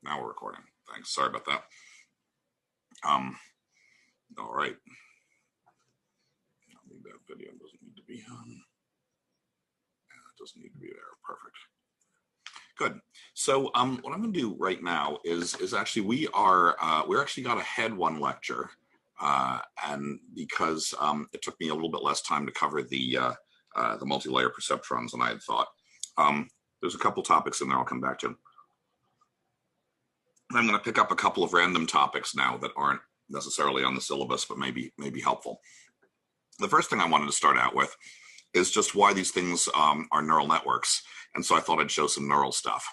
Now we're recording. Thanks. Sorry about that. All right. I think that video doesn't need to be on. It doesn't need to be there. Perfect. Good. So what I'm going to do right now is actually we're actually got a head one lecture, and because it took me a little bit less time to cover the multi-layer perceptrons than I had thought. There's a couple topics in there I'll come back to. I'm going to pick up a couple of random topics now that aren't necessarily on the syllabus, but maybe helpful. The first thing I wanted to start out with is just why these things are neural networks. And so I thought I'd show some neural stuff.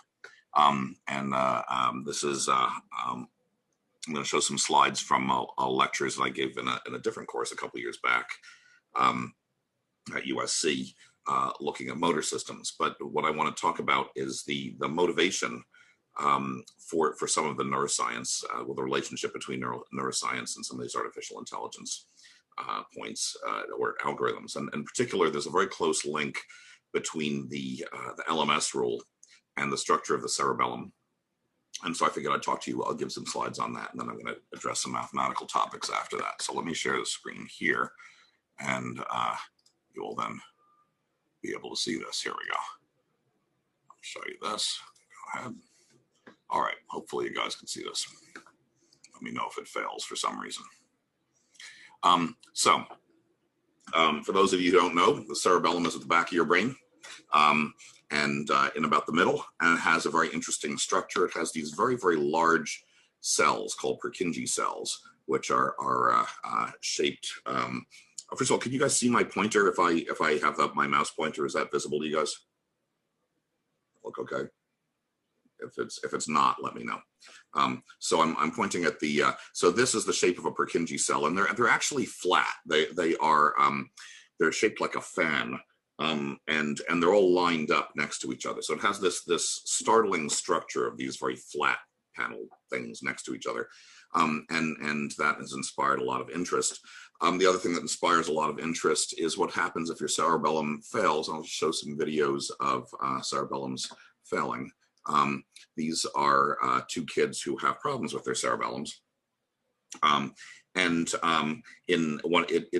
This is, I'm going to show some slides from lectures that I gave in a different course a couple years back at USC, looking at motor systems. But what I want to talk about is the motivation for some of the neuroscience, with the relationship between neuroscience and some of these artificial intelligence points or algorithms. And in particular, there's a very close link between the LMS rule and the structure of the cerebellum. And so I figured I'd talk to you. I'll give some slides on that, and then I'm going to address some mathematical topics after that. So let me share the screen here, and you will then be able to see this. Here we go. I'll show you this. Go ahead. All right, hopefully you guys can see this. Let me know if it fails for some reason. For those of you who don't know, the cerebellum is at the back of your brain, and in about the middle, and it has a very interesting structure. It has these very, very large cells called Purkinje cells, which are shaped. First of all, can you guys see my pointer? If I have up my mouse pointer, is that visible to you guys? Look okay. If it's not, let me know. So I'm pointing at the. So this is the shape of a Purkinje cell, and they're actually flat. They're shaped like a fan, and they're all lined up next to each other. So it has this startling structure of these very flat panel things next to each other, and that has inspired a lot of interest. The other thing that inspires a lot of interest is what happens if your cerebellum fails. I'll show some videos of cerebellums failing. These are two kids who have problems with their cerebellums. It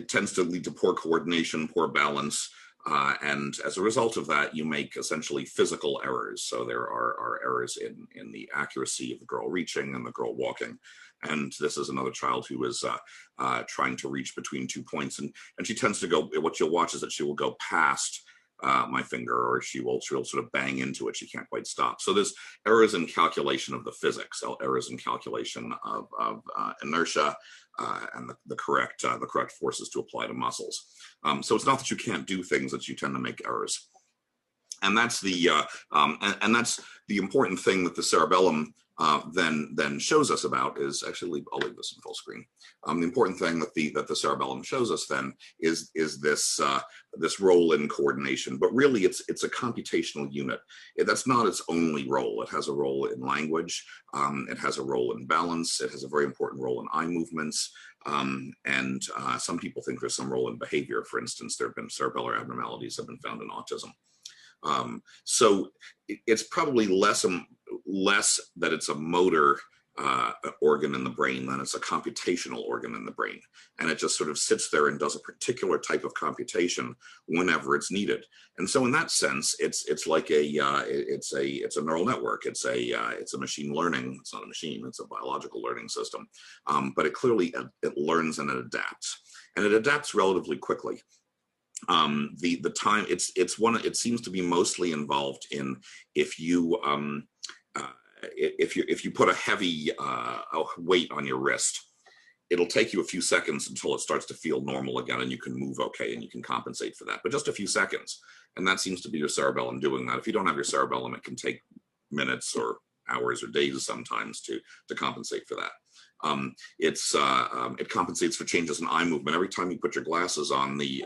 tends to lead to poor coordination, poor balance, and as a result of that, you make essentially physical errors. So there are errors in the accuracy of the girl reaching and the girl walking. And this is another child who is trying to reach between 2 points, and she tends to go. What you'll watch is that she will go past my finger, or she'll sort of bang into it. She can't quite stop. So there's errors in calculation of the physics, errors in calculation of inertia, and the correct forces to apply to muscles. So it's not that you can't do things, that you tend to make errors. And that's the that's the important thing that the cerebellum then shows us about is actually, I'll leave this in full screen. The important thing that the cerebellum shows us then is this role in coordination, but really it's a computational unit. That's not its only role. It has a role in language. It has a role in balance. It has a very important role in eye movements. And some people think there's some role in behavior. For instance, there have been cerebellar abnormalities that have been found in autism. So it's probably less that it's a motor organ in the brain than it's a computational organ in the brain, and it just sort of sits there and does a particular type of computation whenever it's needed. And so in that sense, it's like it's a neural network. It's a machine learning. It's not a machine. It's a biological learning system. But it clearly it learns and it adapts, and it adapts relatively quickly. The time it seems to be mostly involved in if you put a heavy weight on your wrist, it'll take you a few seconds until it starts to feel normal again, and you can move okay and you can compensate for that, but just a few seconds. And that seems to be your cerebellum doing that. If you don't have your cerebellum, it can take minutes or hours or days sometimes to compensate for that. It compensates for changes in eye movement. Every time you put your glasses on, the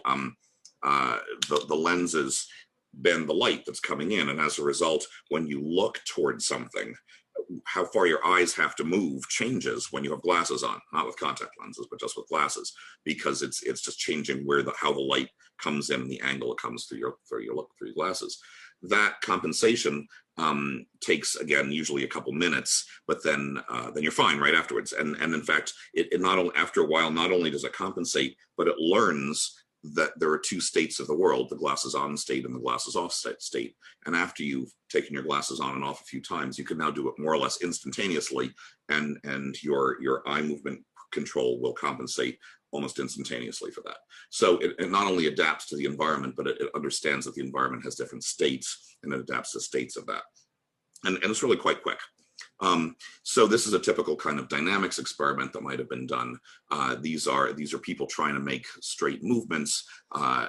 lenses bend the light that's coming in, and as a result, when you look towards something, how far your eyes have to move changes when you have glasses on, not with contact lenses, but just with glasses, because it's just changing how the light comes in and the angle it comes through your glasses. That compensation takes, again, usually a couple minutes, but then you're fine right afterwards. And in fact, it not only, after a while, not only does it compensate, but it learns that there are two states of the world, the glasses on state and the glasses off state. And after you've taken your glasses on and off a few times, you can now do it more or less instantaneously, and your eye movement control will compensate almost instantaneously for that. So it not only adapts to the environment, but it understands that the environment has different states, and it adapts to states of that. And it's really quite quick. So this is a typical kind of dynamics experiment that might have been done. These are people trying to make straight movements.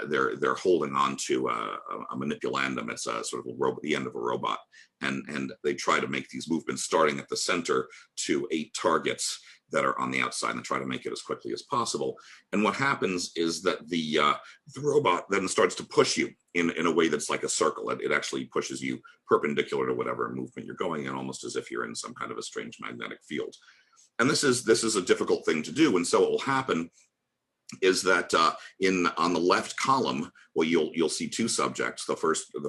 They're holding on to a manipulandum. It's a sort of a robot, the end of a robot, and they try to make these movements starting at the center to 8 targets that are on the outside, and try to make it as quickly as possible. And what happens is that the robot then starts to push you in a way that's like a circle. It actually pushes you perpendicular to whatever movement you're going in, almost as if you're in some kind of a strange magnetic field. And this is a difficult thing to do. And so what will happen is that on the left column, well, you'll see 2 subjects. The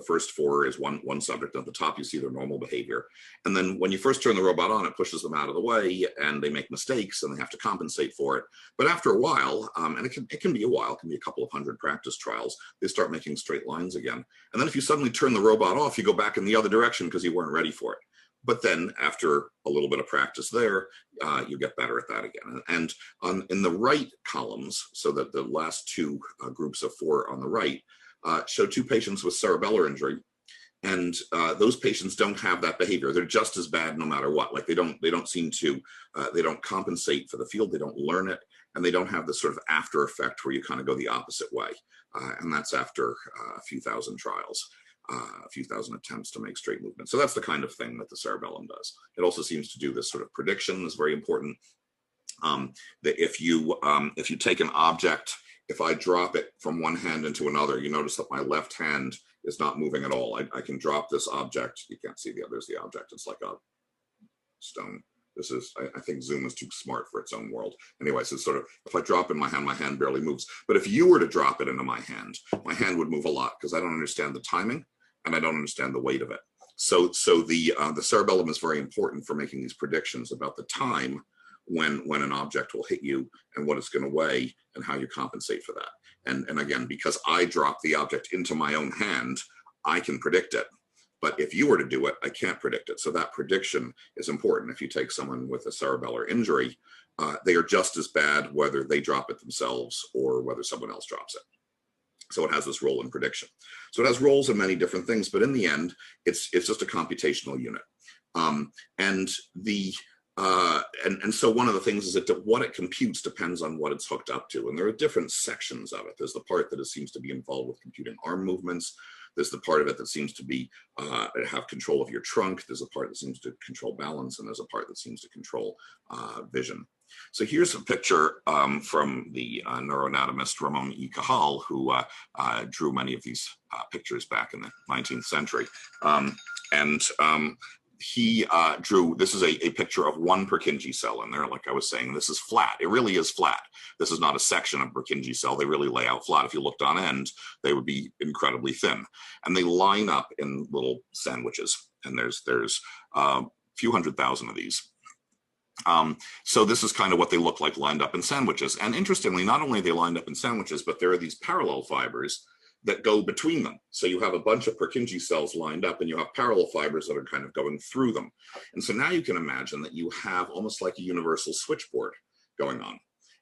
first 4 is one subject. At the top, you see their normal behavior, and then when you first turn the robot on, it pushes them out of the way, and they make mistakes, and they have to compensate for it. But after a while, and it can be a while, it can be a couple of hundred practice trials, they start making straight lines again. And then if you suddenly turn the robot off, you go back in the other direction because you weren't ready for it. But then after a little bit of practice there, you get better at that again. And in the right columns, so that the last 2 groups of 4 on the right show 2 patients with cerebellar injury. And those patients don't have that behavior. They're just as bad no matter what. Like they don't seem to, they don't compensate for the field. They don't learn it. And they don't have this sort of after effect where you kind of go the opposite way. And that's after a few thousand trials. A few thousand attempts to make straight movement. So that's the kind of thing that the cerebellum does. It also seems to do this sort of prediction. Is very important. That if you take an object, if I drop it from one hand into another, you notice that my left hand is not moving at all. I can drop this object. You can't see there's the object. It's like a stone. This is, I think Zoom is too smart for its own world. Anyway, so sort of, if I drop in my hand barely moves. But if you were to drop it into my hand would move a lot because I don't understand the timing. And I don't understand the weight of it. So the cerebellum is very important for making these predictions about the time when an object will hit you and what it's going to weigh and how you compensate for that. And again, because I drop the object into my own hand, I can predict it. But if you were to do it, I can't predict it. So that prediction is important. If you take someone with a cerebellar injury, they are just as bad whether they drop it themselves or whether someone else drops it. So it has this role in prediction. So it has roles in many different things, but in the end, it's just a computational unit. And so one of the things is that what it computes depends on what it's hooked up to. And there are different sections of it. There's the part that seems to be involved with computing arm movements. There's the part of it that seems to be have control of your trunk. There's a part that seems to control balance, and there's a part that seems to control vision. So here's a picture from the neuroanatomist Ramon y Cajal, who drew many of these pictures back in the 19th century. He drew, this is a picture of one Purkinje cell in there. Like I was saying, this is flat. It really is flat. This is not a section of Purkinje cell. They really lay out flat. If you looked on end, they would be incredibly thin. And they line up in little sandwiches. And there's a few 100,000 of these. So this is kind of what they look like lined up in sandwiches. And interestingly, not only are they lined up in sandwiches, but there are these parallel fibers that go between them. So you have a bunch of Purkinje cells lined up and you have parallel fibers that are kind of going through them. And so now you can imagine that you have almost like a universal switchboard going on.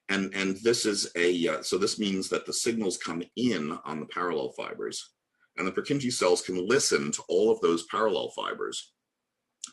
And this is so this means that the signals come in on the parallel fibers, and the Purkinje cells can listen to all of those parallel fibers.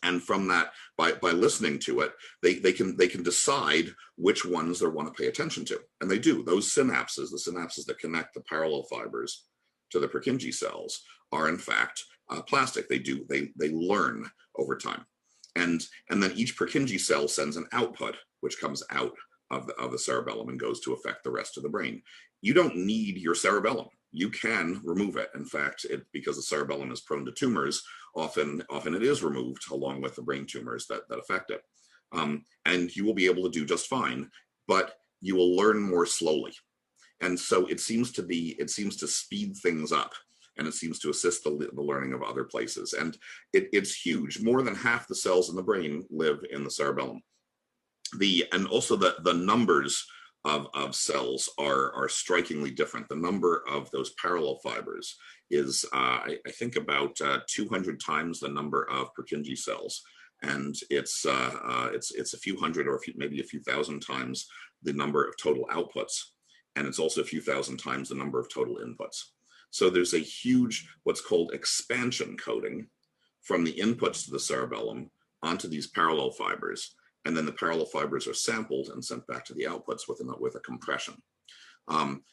And from that, by listening to it, they can decide which ones they want to pay attention to. And they do. Those synapses, the synapses that connect the parallel fibers to the Purkinje cells, are in fact plastic. They learn over time. And then each Purkinje cell sends an output, which comes out of the cerebellum and goes to affect the rest of the brain. You don't need your cerebellum. You can remove it. In fact, because the cerebellum is prone to tumors, often it is removed along with the brain tumors that affect it. And you will be able to do just fine, but you will learn more slowly. And so it seems to speed things up and it seems to assist the learning of other places. And it's huge. More than half the cells in the brain live in the cerebellum. And also the numbers of cells are strikingly different. The number of those parallel fibers is, I think, about 200 times the number of Purkinje cells, and it's a few hundred or maybe a few thousand times the number of total outputs, and it's also a few thousand times the number of total inputs. So there's a huge what's called expansion coding from the inputs to the cerebellum onto these parallel fibers. And then the parallel fibers are sampled and sent back to the outputs with a compression.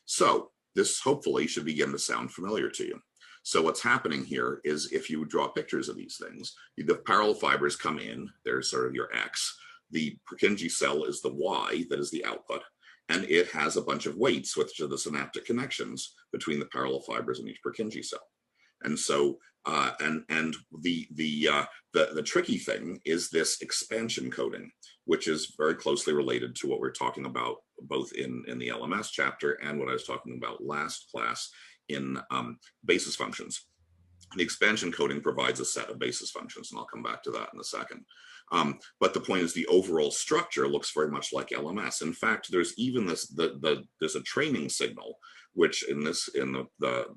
So this hopefully should begin to sound familiar to you. So what's happening here is, if you draw pictures of these things, the parallel fibers come in, there's sort of your X. The Purkinje cell is the Y, that is the output. And it has a bunch of weights, which are the synaptic connections between the parallel fibers in each Purkinje cell. And so, the tricky thing is this expansion coding, which is very closely related to what we're talking about both in the LMS chapter and what I was talking about last class in basis functions. The expansion coding provides a set of basis functions, and I'll come back to that in a second. But the point is, the overall structure looks very much like LMS. In fact, there's even there's a training signal, which in the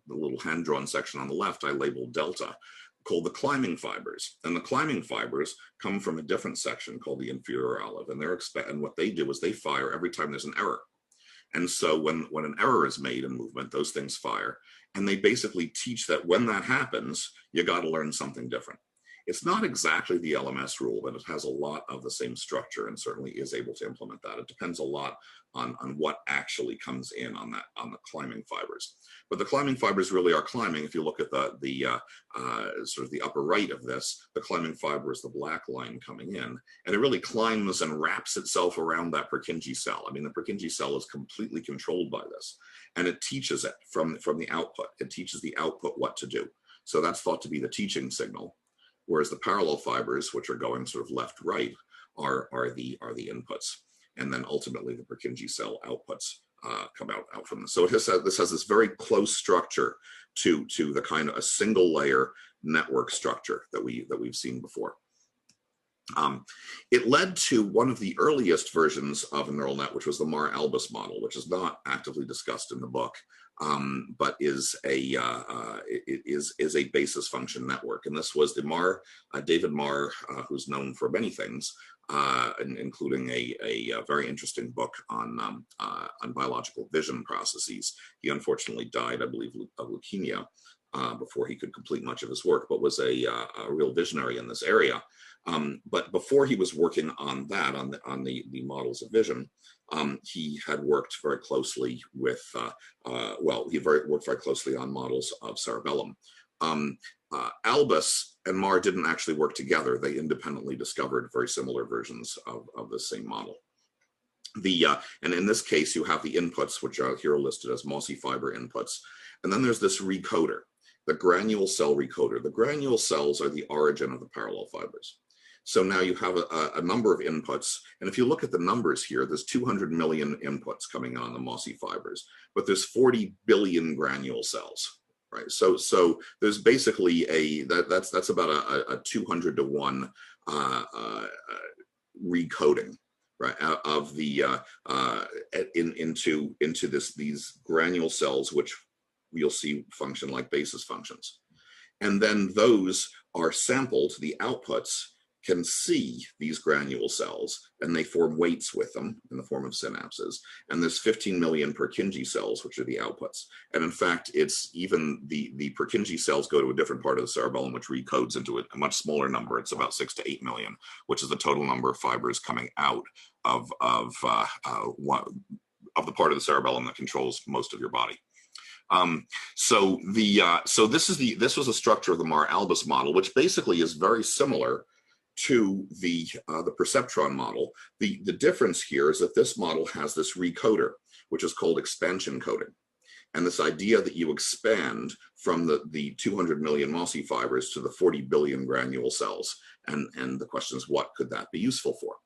little hand-drawn section on the left, I labeled delta, called the climbing fibers. And the climbing fibers come from a different section called the inferior olive, and what they do is they fire every time there's an error. And so when an error is made in movement, those things fire, and they basically teach that when that happens, you got to learn something different. It's not exactly the LMS rule, but it has a lot of the same structure and certainly is able to implement that. It depends a lot on what actually comes in on the climbing fibers. But the climbing fibers really are climbing. If you look at the sort of the upper right of this, the climbing fiber is the black line coming in, and it really climbs and wraps itself around that Purkinje cell. I mean, the Purkinje cell is completely controlled by this, and it teaches it from the output. It teaches the output what to do. So that's thought to be the teaching signal. Whereas the parallel fibers, which are going sort of left-right, are the inputs, and then ultimately the Purkinje cell outputs come out from this. So this has this very close structure to the kind of a single layer network structure that we've seen before. It led to one of the earliest versions of a neural net, which was the Marr-Albus model, which is not actively discussed in the book, but is a basis function network. And this was the David Marr, who's known for many things, including a very interesting book on biological vision processes. He unfortunately died, I believe, of leukemia before he could complete much of his work, but was a real visionary in this area. But before he was working on that, on the models of vision, he had worked very closely with, worked very closely on models of cerebellum. Albus and Marr didn't actually work together. They independently discovered very similar versions of the same model. And in this case, you have the inputs, which are here listed as mossy fiber inputs. And then there's this recoder, the granule cell recoder. The granule cells are the origin of the parallel fibers. So now you have a number of inputs. And if you look at the numbers here, there's 200 million inputs coming on the mossy fibers, but there's 40 billion granule cells, right? So there's basically that's about a 200 to 1 recoding, right, of the into these granule cells, which you'll see function like basis functions. And then those are sampled, the outputs can see these granule cells, and they form weights with them in the form of synapses. And there's 15 million Purkinje cells, which are the outputs. And in fact, it's even the Purkinje cells go to a different part of the cerebellum, which recodes into a much smaller number. It's about 6 to 8 million, which is the total number of fibers coming out of the part of the cerebellum that controls most of your body. So this was a structure of the Marr-Albus model, which basically is very similar to the perceptron model. The difference here is that this model has this recoder, which is called expansion coding. And this idea that you expand from the 200 million mossy fibers to the 40 billion granule cells. And the question is, what could that be useful for?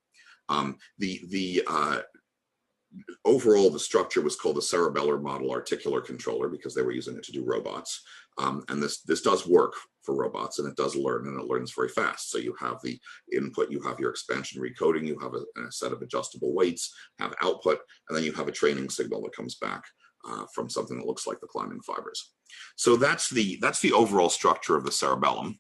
overall, the structure was called the cerebellar model articular controller because they were using it to do robots. And this does work for robots, and it does learn, and it learns very fast. So you have the input, you have your expansion recoding, you have a set of adjustable weights, have output, and then you have a training signal that comes back from something that looks like the climbing fibers. So that's the overall structure of the cerebellum.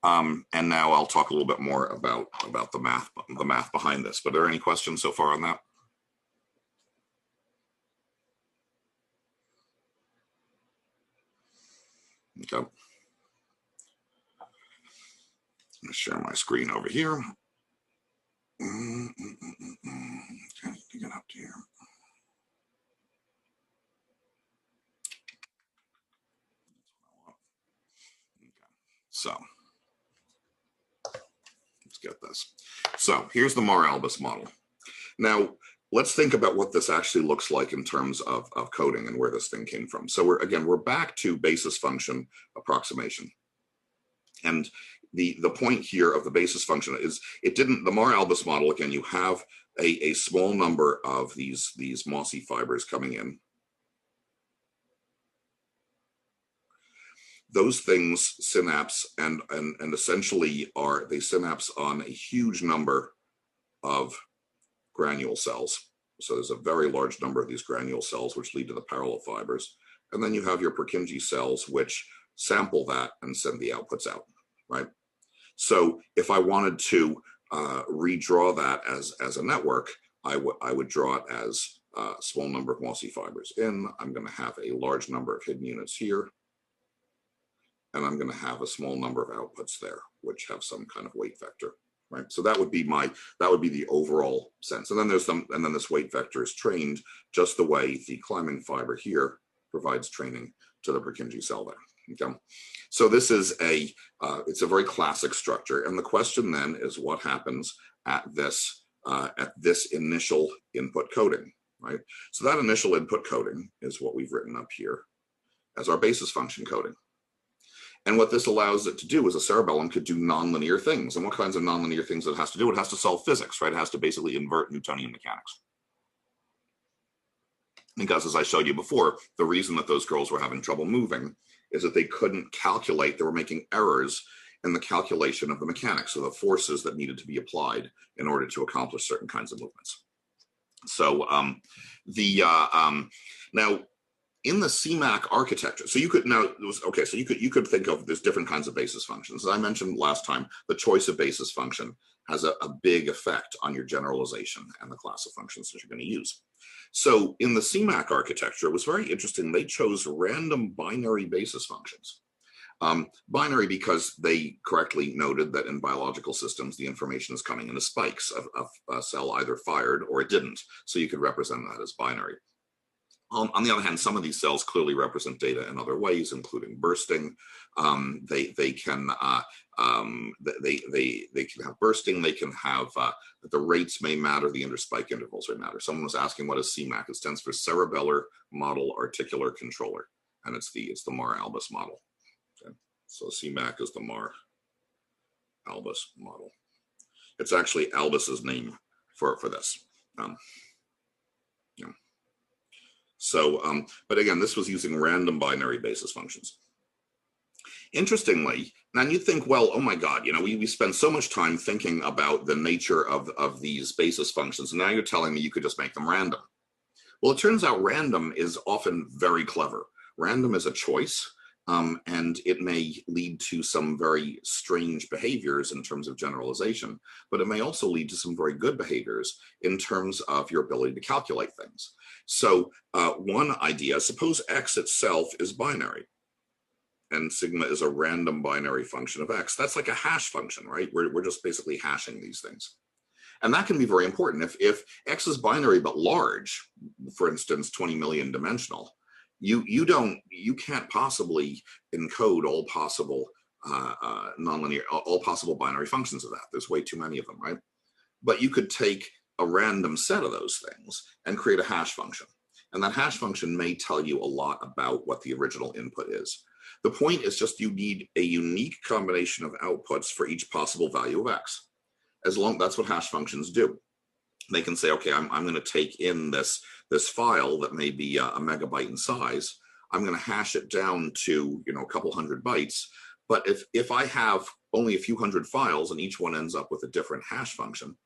And now I'll talk a little bit more about the math behind this. But are there any questions so far on that? Okay. I'm going to share my screen over here. Okay, get up to here. Okay. So let's get this. So here's the Marr-Albus model. Now, let's think about what this actually looks like in terms of coding and where this thing came from. So we're back to basis function approximation. And the point here of the basis function is the Marr-Albus model, again, you have a small number of these mossy fibers coming in. Those things synapse and essentially they synapse on a huge number of granule cells. So there's a very large number of these granule cells which lead to the parallel fibers. And then you have your Purkinje cells which sample that and send the outputs out, right? So if I wanted to redraw that as a network, I would draw it as a small number of mossy fibers in. I'm going to have a large number of hidden units here. And I'm going to have a small number of outputs there, which have some kind of weight vector, right? So that would be the overall sense. And then this weight vector is trained just the way the climbing fiber here provides training to the Purkinje cell there. Okay, so this is it's a very classic structure, and the question then is what happens at this initial input coding, right? So that initial input coding is what we've written up here as our basis function coding. And what this allows it to do is a cerebellum could do nonlinear things. And what kinds of nonlinear things it has to do? It has to solve physics, right? It has to basically invert Newtonian mechanics. Because as I showed you before, the reason that those girls were having trouble moving is that they couldn't calculate, they were making errors in the calculation of the mechanics, so the forces that needed to be applied in order to accomplish certain kinds of movements. So now, in the CMAC architecture, so you could you could think of there's different kinds of basis functions. As I mentioned last time, the choice of basis function has a big effect on your generalization and the class of functions that you're going to use. So in the CMAC architecture, it was very interesting. They chose random binary basis functions. Binary because they correctly noted that in biological systems, the information is coming in as spikes. A cell either fired or it didn't. So you could represent that as binary. On the other hand, some of these cells clearly represent data in other ways, including bursting. They can have bursting. They can have the rates may matter. The interspike intervals may matter. Someone was asking what is CMAC. It stands for Cerebellar Model Articular Controller, and it's the Marr-Albus model. Okay. So CMAC is the Marr-Albus model. It's actually Albus's name for this. Yeah. So, but again, this was using random binary basis functions. Interestingly, now you think, well, oh my God, we spend so much time thinking about the nature of these basis functions, and now you're telling me you could just make them random. Well, it turns out random is often very clever. Random is a choice, and it may lead to some very strange behaviors in terms of generalization, but it may also lead to some very good behaviors in terms of your ability to calculate things. So one idea, suppose X itself is binary, and sigma is a random binary function of X. That's like a hash function, right? We're just basically hashing these things. And that can be very important. If X is binary but large, for instance, 20 million dimensional, you can't possibly encode all possible nonlinear, all possible binary functions of that. There's way too many of them, right? But you could take a random set of those things and create a hash function. And that hash function may tell you a lot about what the original input is. The point is just you need a unique combination of outputs for each possible value of X. That's what hash functions do. they can say, okay, I'm going to take in this file that may be a megabyte in size. I'm going to hash it down to, you know, a couple hundred bytes. But if I have only a few hundred files and each one ends up with a different hash function,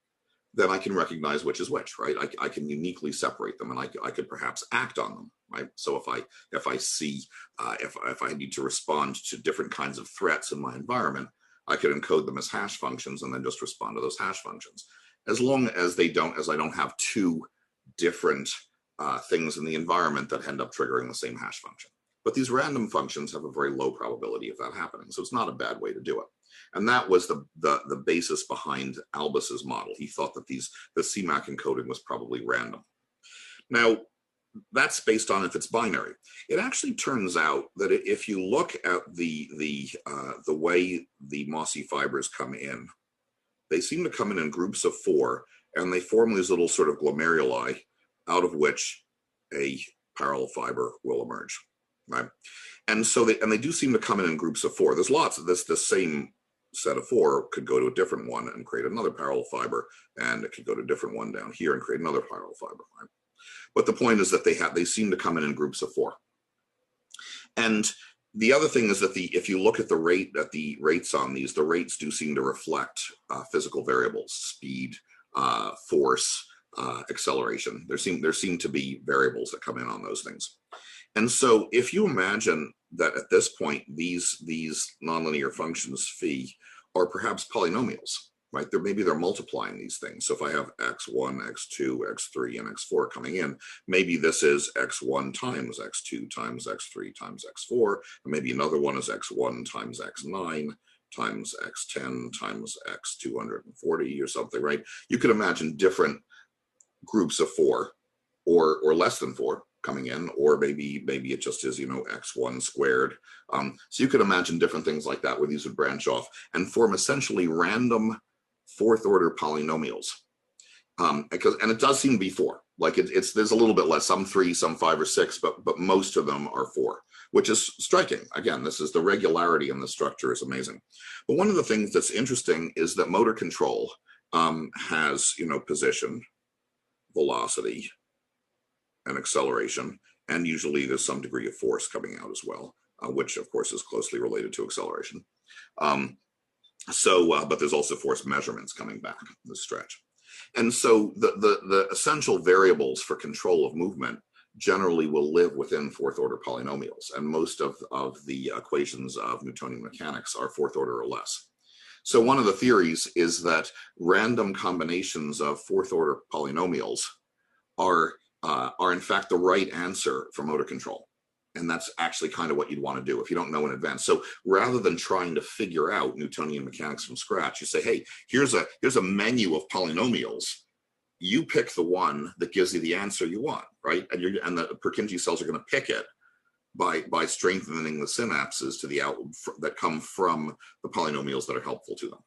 then I can recognize which is which, right? I can uniquely separate them, and I could perhaps act on them, right? So if I see if I need to respond to different kinds of threats in my environment, I could encode them as hash functions and then just respond to those hash functions. As long as I don't have two different things in the environment that end up triggering the same hash function. But these random functions have a very low probability of that happening, so it's not a bad way to do it. And that was the basis behind Albus's model. He thought that the CMAC encoding was probably random. Now, that's based on if it's binary. It actually turns out that if you look at the way the mossy fibers come in, they seem to come in groups of 4, and they form these little sort of glomeruli out of which a parallel fiber will emerge, right? And so they do seem to come in groups of 4. There's lots of this same set of 4 could go to a different one and create another parallel fiber, and it could go to a different one down here and create another parallel fiber, right? But the point is that they seem to come in groups of 4. And the other thing is that if you look at the rates on these, the rates do seem to reflect physical variables: speed, force, acceleration. There seem to be variables that come in on those things. And so if you imagine that at this point these nonlinear functions phi are perhaps polynomials, right? Maybe they're multiplying these things. So if I have x1, x2, x3, and x4 coming in, maybe this is x1 times x2 times x3 times x4, and maybe another one is x1 times x9 times x10 times x240 or something, right? You could imagine different groups of 4 or less than 4 coming in, or maybe it just is, you know, x1 squared. So you could imagine different things like that where these would branch off and form essentially random 4th order polynomials. And it does seem to be 4. Like there's a little bit less, some 3, some 5 or 6, but most of them are 4, which is striking. Again, this is the regularity in the structure is amazing. But one of the things that's interesting is that motor control has, you know, position, velocity, and acceleration, and usually there's some degree of force coming out as well, which of course is closely related to acceleration. But there's also force measurements coming back in the stretch. And so the essential variables for control of movement generally will live within 4th order polynomials, and most of the equations of Newtonian mechanics are 4th order or less. So one of the theories is that random combinations of 4th order polynomials are in fact the right answer for motor control. And that's actually kind of what you'd want to do if you don't know in advance. So rather than trying to figure out Newtonian mechanics from scratch, you say, hey, here's a menu of polynomials. You pick the one that gives you the answer you want, right? And the Purkinje cells are going to pick it by strengthening the synapses to the that come from the polynomials that are helpful to them.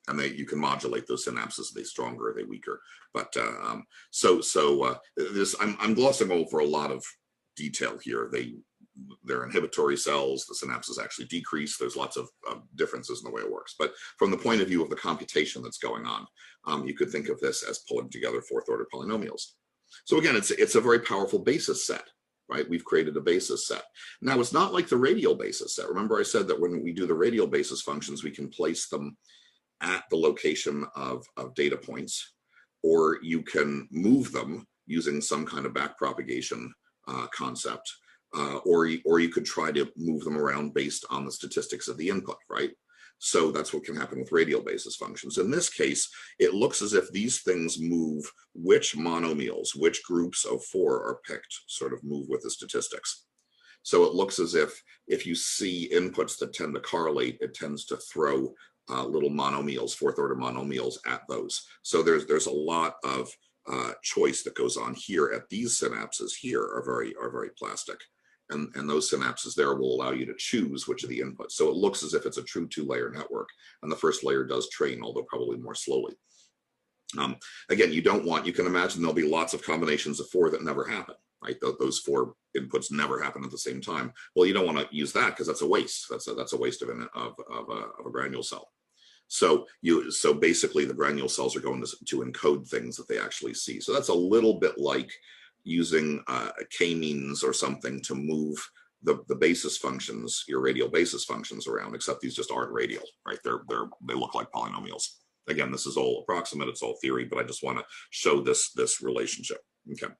And you can modulate those synapses. Are they stronger? Are they weaker? But I'm glossing over a lot of detail here. They're inhibitory cells. The synapses actually decrease. There's lots of differences in the way it works. But from the point of view of the computation that's going on, you could think of this as pulling together 4th order polynomials. So again, it's a very powerful basis set, right? We've created a basis set. Now, it's not like the radial basis set. Remember I said that when we do the radial basis functions, we can place them at the location of data points, or you can move them using some kind of backpropagation concept, or you could try to move them around based on the statistics of the input, right? So that's what can happen with radial basis functions. In this case, it looks as if these things move which monomials, which groups of 4 are picked, sort of move with the statistics. So it looks as if you see inputs that tend to correlate, it tends to throw little monomials, 4th order monomials at those. So there's a lot of choice that goes on here at these synapses here are very plastic. And those synapses there will allow you to choose which of the inputs. So it looks as if it's a true 2-layer network. And the first layer does train, although probably more slowly. Again, you can imagine there'll be lots of combinations of 4 that never happen, right? Those 4 inputs never happen at the same time. Well, you don't want to use that because that's a waste. That's a waste of a granule cell. So basically the granule cells are going to encode things that they actually see. So that's a little bit like using k-means or something to move the basis functions, your radial basis functions around, except these just aren't radial, right? They look like polynomials. Again, this is all approximate, it's all theory, but I just want to show this relationship. Okay.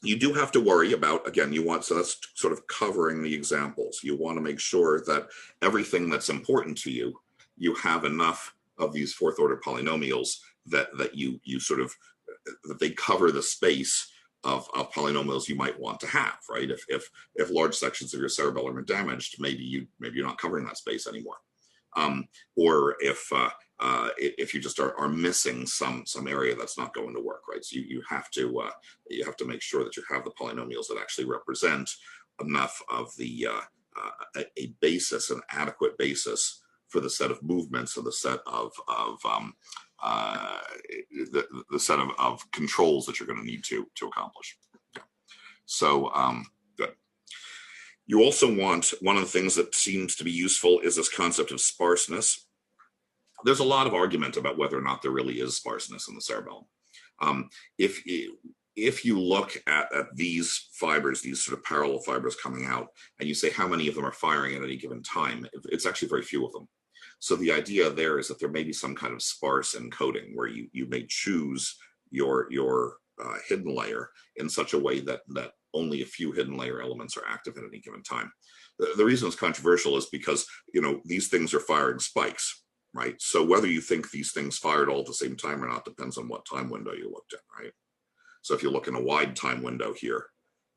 You do have to worry about, again, so that's sort of covering the examples. You want to make sure that everything that's important to you, you have enough of these fourth order polynomials that you sort of, that they cover the space of polynomials you might want to have, right? If large sections of your cerebellum are damaged, maybe you're not covering that space anymore. Or if you just are missing some area that's not going to work, right? So you have to make sure that you have the polynomials that actually represent enough of the a basis, an adequate basis for the set of movements or the set of the set of controls that you're going to need to accomplish. Yeah. So good. You also want, one of the things that seems to be useful is this concept of sparseness. There's a lot of argument about whether or not there really is sparseness in the cerebellum. If you look at these fibers, these sort of parallel fibers coming out, and you say how many of them are firing at any given time, it's actually very few of them. So the idea there is that there may be some kind of sparse encoding where you may choose your hidden layer in such a way that only a few hidden layer elements are active at any given time. The reason it's controversial is because, these things are firing spikes, right? So whether you think these things fired all at the same time or not depends on what time window you looked at, right? So if you look in a wide time window here,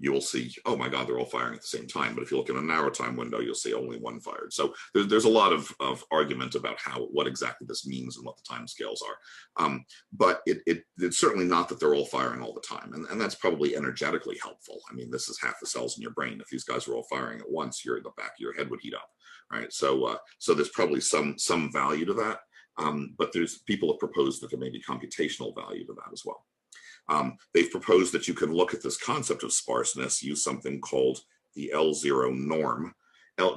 you will see, oh my God, they're all firing at the same time. But if you look in a narrow time window, you'll see only one fired. So there's a lot of argument about what exactly this means and what the time scales are. But it's certainly not that they're all firing all the time. And that's probably energetically helpful. I mean, this is half the cells in your brain. If these guys were all firing at once, the back of your head would heat up, right? So there's probably some value to that. But people have proposed that there may be computational value to that as well. They've proposed that you can look at this concept of sparseness, use something called the L0 norm.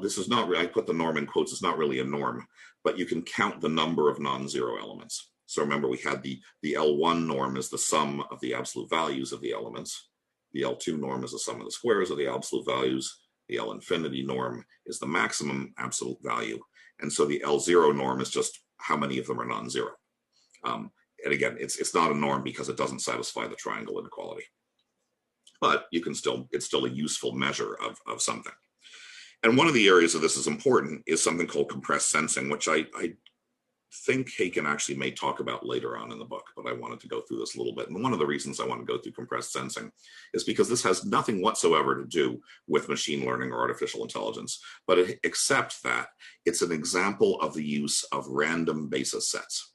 This is not, I put the norm in quotes, it's not really a norm, but you can count the number of non-zero elements. So remember, we had the L1 norm is the sum of the absolute values of the elements. The L2 norm is the sum of the squares of the absolute values. The L infinity norm is the maximum absolute value. And so the L0 norm is just how many of them are non-zero. And again, it's not a norm because it doesn't satisfy the triangle inequality. But it's still a useful measure of something. And one of the areas of this is important is something called compressed sensing, which I think Haken actually may talk about later on in the book, but I wanted to go through this a little bit. And one of the reasons I want to go through compressed sensing is because this has nothing whatsoever to do with machine learning or artificial intelligence, but except that it's an example of the use of random basis sets.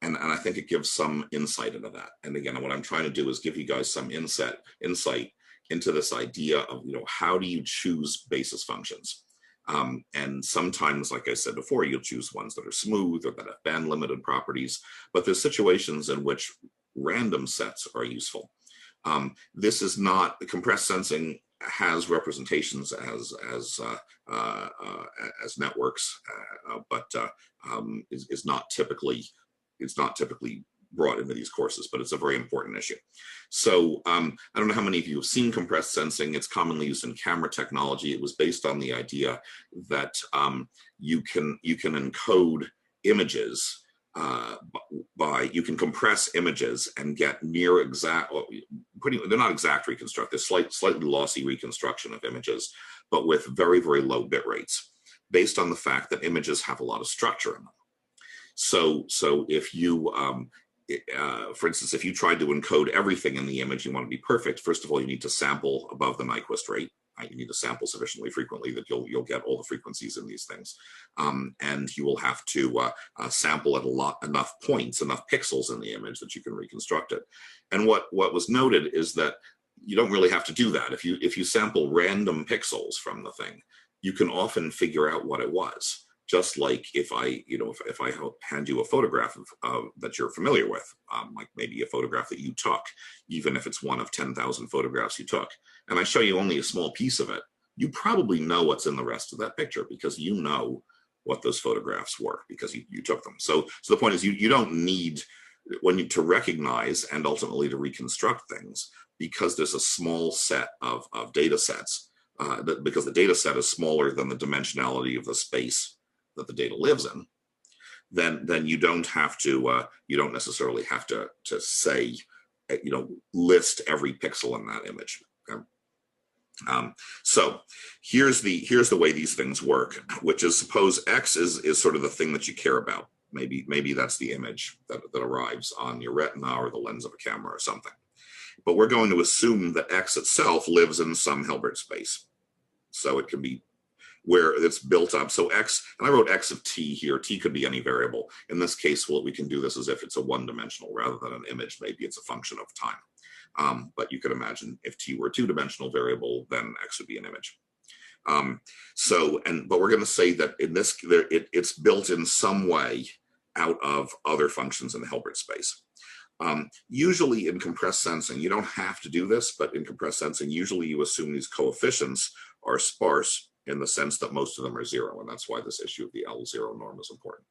And I think it gives some insight into that. And again, what I'm trying to do is give you guys some insight into this idea of, how do you choose basis functions? And sometimes, like I said before, you'll choose ones that are smooth or that have band limited properties, but there's situations in which random sets are useful. This is not, compressed sensing has representations as networks, but is not typically, it's not typically brought into these courses, but it's a very important issue. So I don't know how many of you have seen compressed sensing. It's commonly used in camera technology. It was based on the idea that you can encode images you can compress images and get near exact, they're not exact reconstruct, they're slightly lossy reconstruction of images, but with very, very low bit rates, based on the fact that images have a lot of structure in them. So if you, for instance, if you tried to encode everything in the image, you want to be perfect. First of all, you need to sample above the Nyquist rate. You need to sample sufficiently frequently that you'll get all the frequencies in these things, and you will have to sample at enough points, enough pixels in the image that you can reconstruct it. And what was noted is that you don't really have to do that. If you sample random pixels from the thing, you can often figure out what it was. Just like if I hand you a photograph of that you're familiar with, like maybe a photograph that you took, even if it's one of 10,000 photographs you took, and I show you only a small piece of it, you probably know what's in the rest of that picture because you know what those photographs were because you took them. So the point is you don't need to recognize and ultimately to reconstruct things, because there's a small set of data sets, because the data set is smaller than the dimensionality of the space that the data lives in, then you don't have to, you don't necessarily have to say, list every pixel in that image. Okay? So here's the way these things work, which is, suppose X is sort of the thing that you care about. Maybe that's the image that arrives on your retina or the lens of a camera or something. But we're going to assume that X itself lives in some Hilbert space. So it can be where it's built up. So X, and I wrote X of t here. T could be any variable. In this case, we can do this as if it's a one-dimensional rather than an image. Maybe it's a function of time. But you could imagine if t were a two-dimensional variable, then X would be an image. But we're going to say that in this, it's built in some way out of other functions in the Hilbert space. Usually in compressed sensing, you don't have to do this, but in compressed sensing, usually you assume these coefficients are sparse in the sense that most of them are zero, and that's why this issue of the L0 norm is important.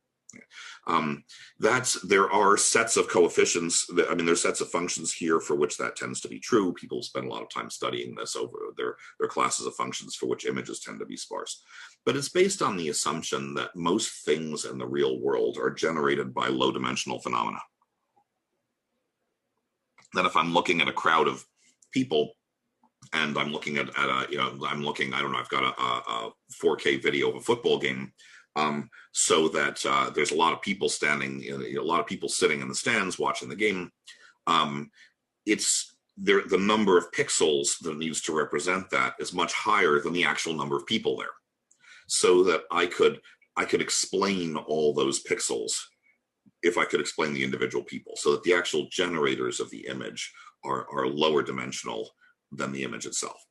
There are sets of coefficients, there's sets of functions here for which that tends to be true. People spend a lot of time studying this over their classes of functions for which images tend to be sparse. But it's based on the assumption that most things in the real world are generated by low-dimensional phenomena. That if I'm looking at a crowd of people and I'm looking at a, I've got a 4K video of a football game, so that there's a lot of people standing, a lot of people sitting in the stands watching the game. The number of pixels that needs to represent that is much higher than the actual number of people there. So that I could explain all those pixels if I could explain the individual people, so that the actual generators of the image are lower dimensional than the image itself.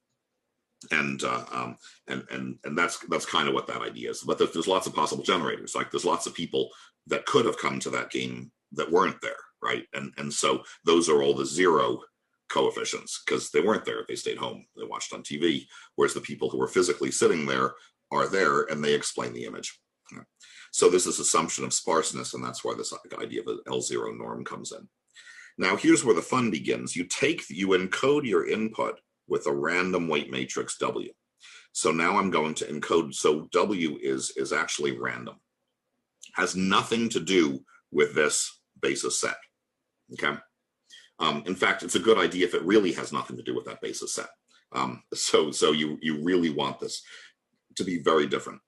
And that's kind of what that idea is. But there's lots of possible generators. Like there's lots of people that could have come to that game that weren't there, right? And so those are all the zero coefficients because they weren't there. They stayed home. They watched on TV. Whereas the people who were physically sitting there are there, and they explain the image. So there's this assumption of sparseness, and that's why this idea of an L0 norm comes in. Now here's where the fun begins. You encode your input with a random weight matrix W. So now I'm going to encode, so W is actually random. Has nothing to do with this basis set, okay? In fact, it's a good idea if it really has nothing to do with that basis set. So you really want this to be very different.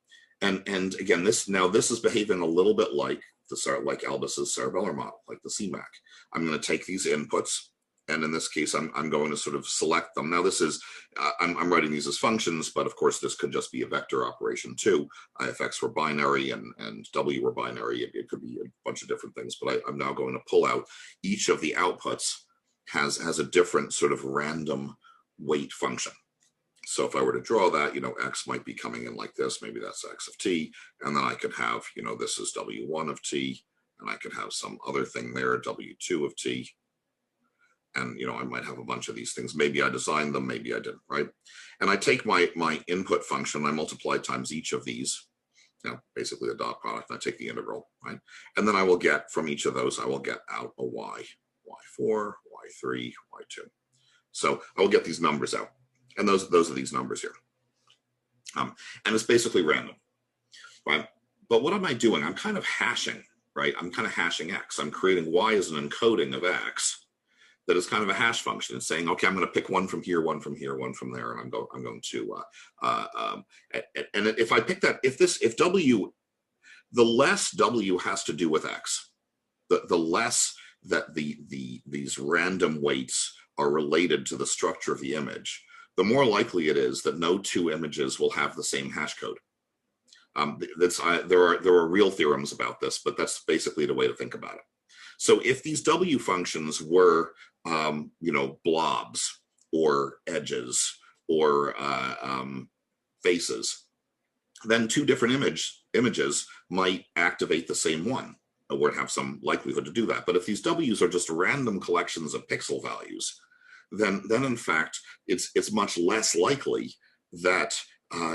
And again, this is behaving a little bit like Albus's cerebellar model, like the CMAC. I'm going to take these inputs, and in this case, I'm going to sort of select them. Now, this is I'm writing these as functions, but of course, this could just be a vector operation too. If X were binary and W were binary, it could be a bunch of different things. But I'm now going to pull out each of the outputs has a different sort of random weight function. So if I were to draw that, X might be coming in like this. Maybe that's X of t. And then I could have, this is W1 of t. And I could have some other thing there, W2 of t. And, I might have a bunch of these things. Maybe I designed them, maybe I didn't, right? And I take my input function, I multiply times each of these, basically the dot product, and I take the integral, right? And then I will get, from each of those, I will get out a y, y4, y3, y2. So I will get these numbers out. And those are these numbers here. And it's basically random, right? But what am I doing? I'm kind of hashing, right? I'm kind of hashing X. I'm creating Y as an encoding of X that is kind of a hash function. It's saying, okay, I'm going to pick one from here, one from here, one from there, and I'm going to, and if I pick that, if W, the less W has to do with X, the less that these random weights are related to the structure of the image, the more likely it is that no two images will have the same hash code. There are real theorems about this, but that's basically the way to think about it. So if these W functions were, blobs or edges or faces, then two different images might activate the same one, or would have some likelihood to do that. But if these W's are just random collections of pixel values, then in fact, it's much less likely that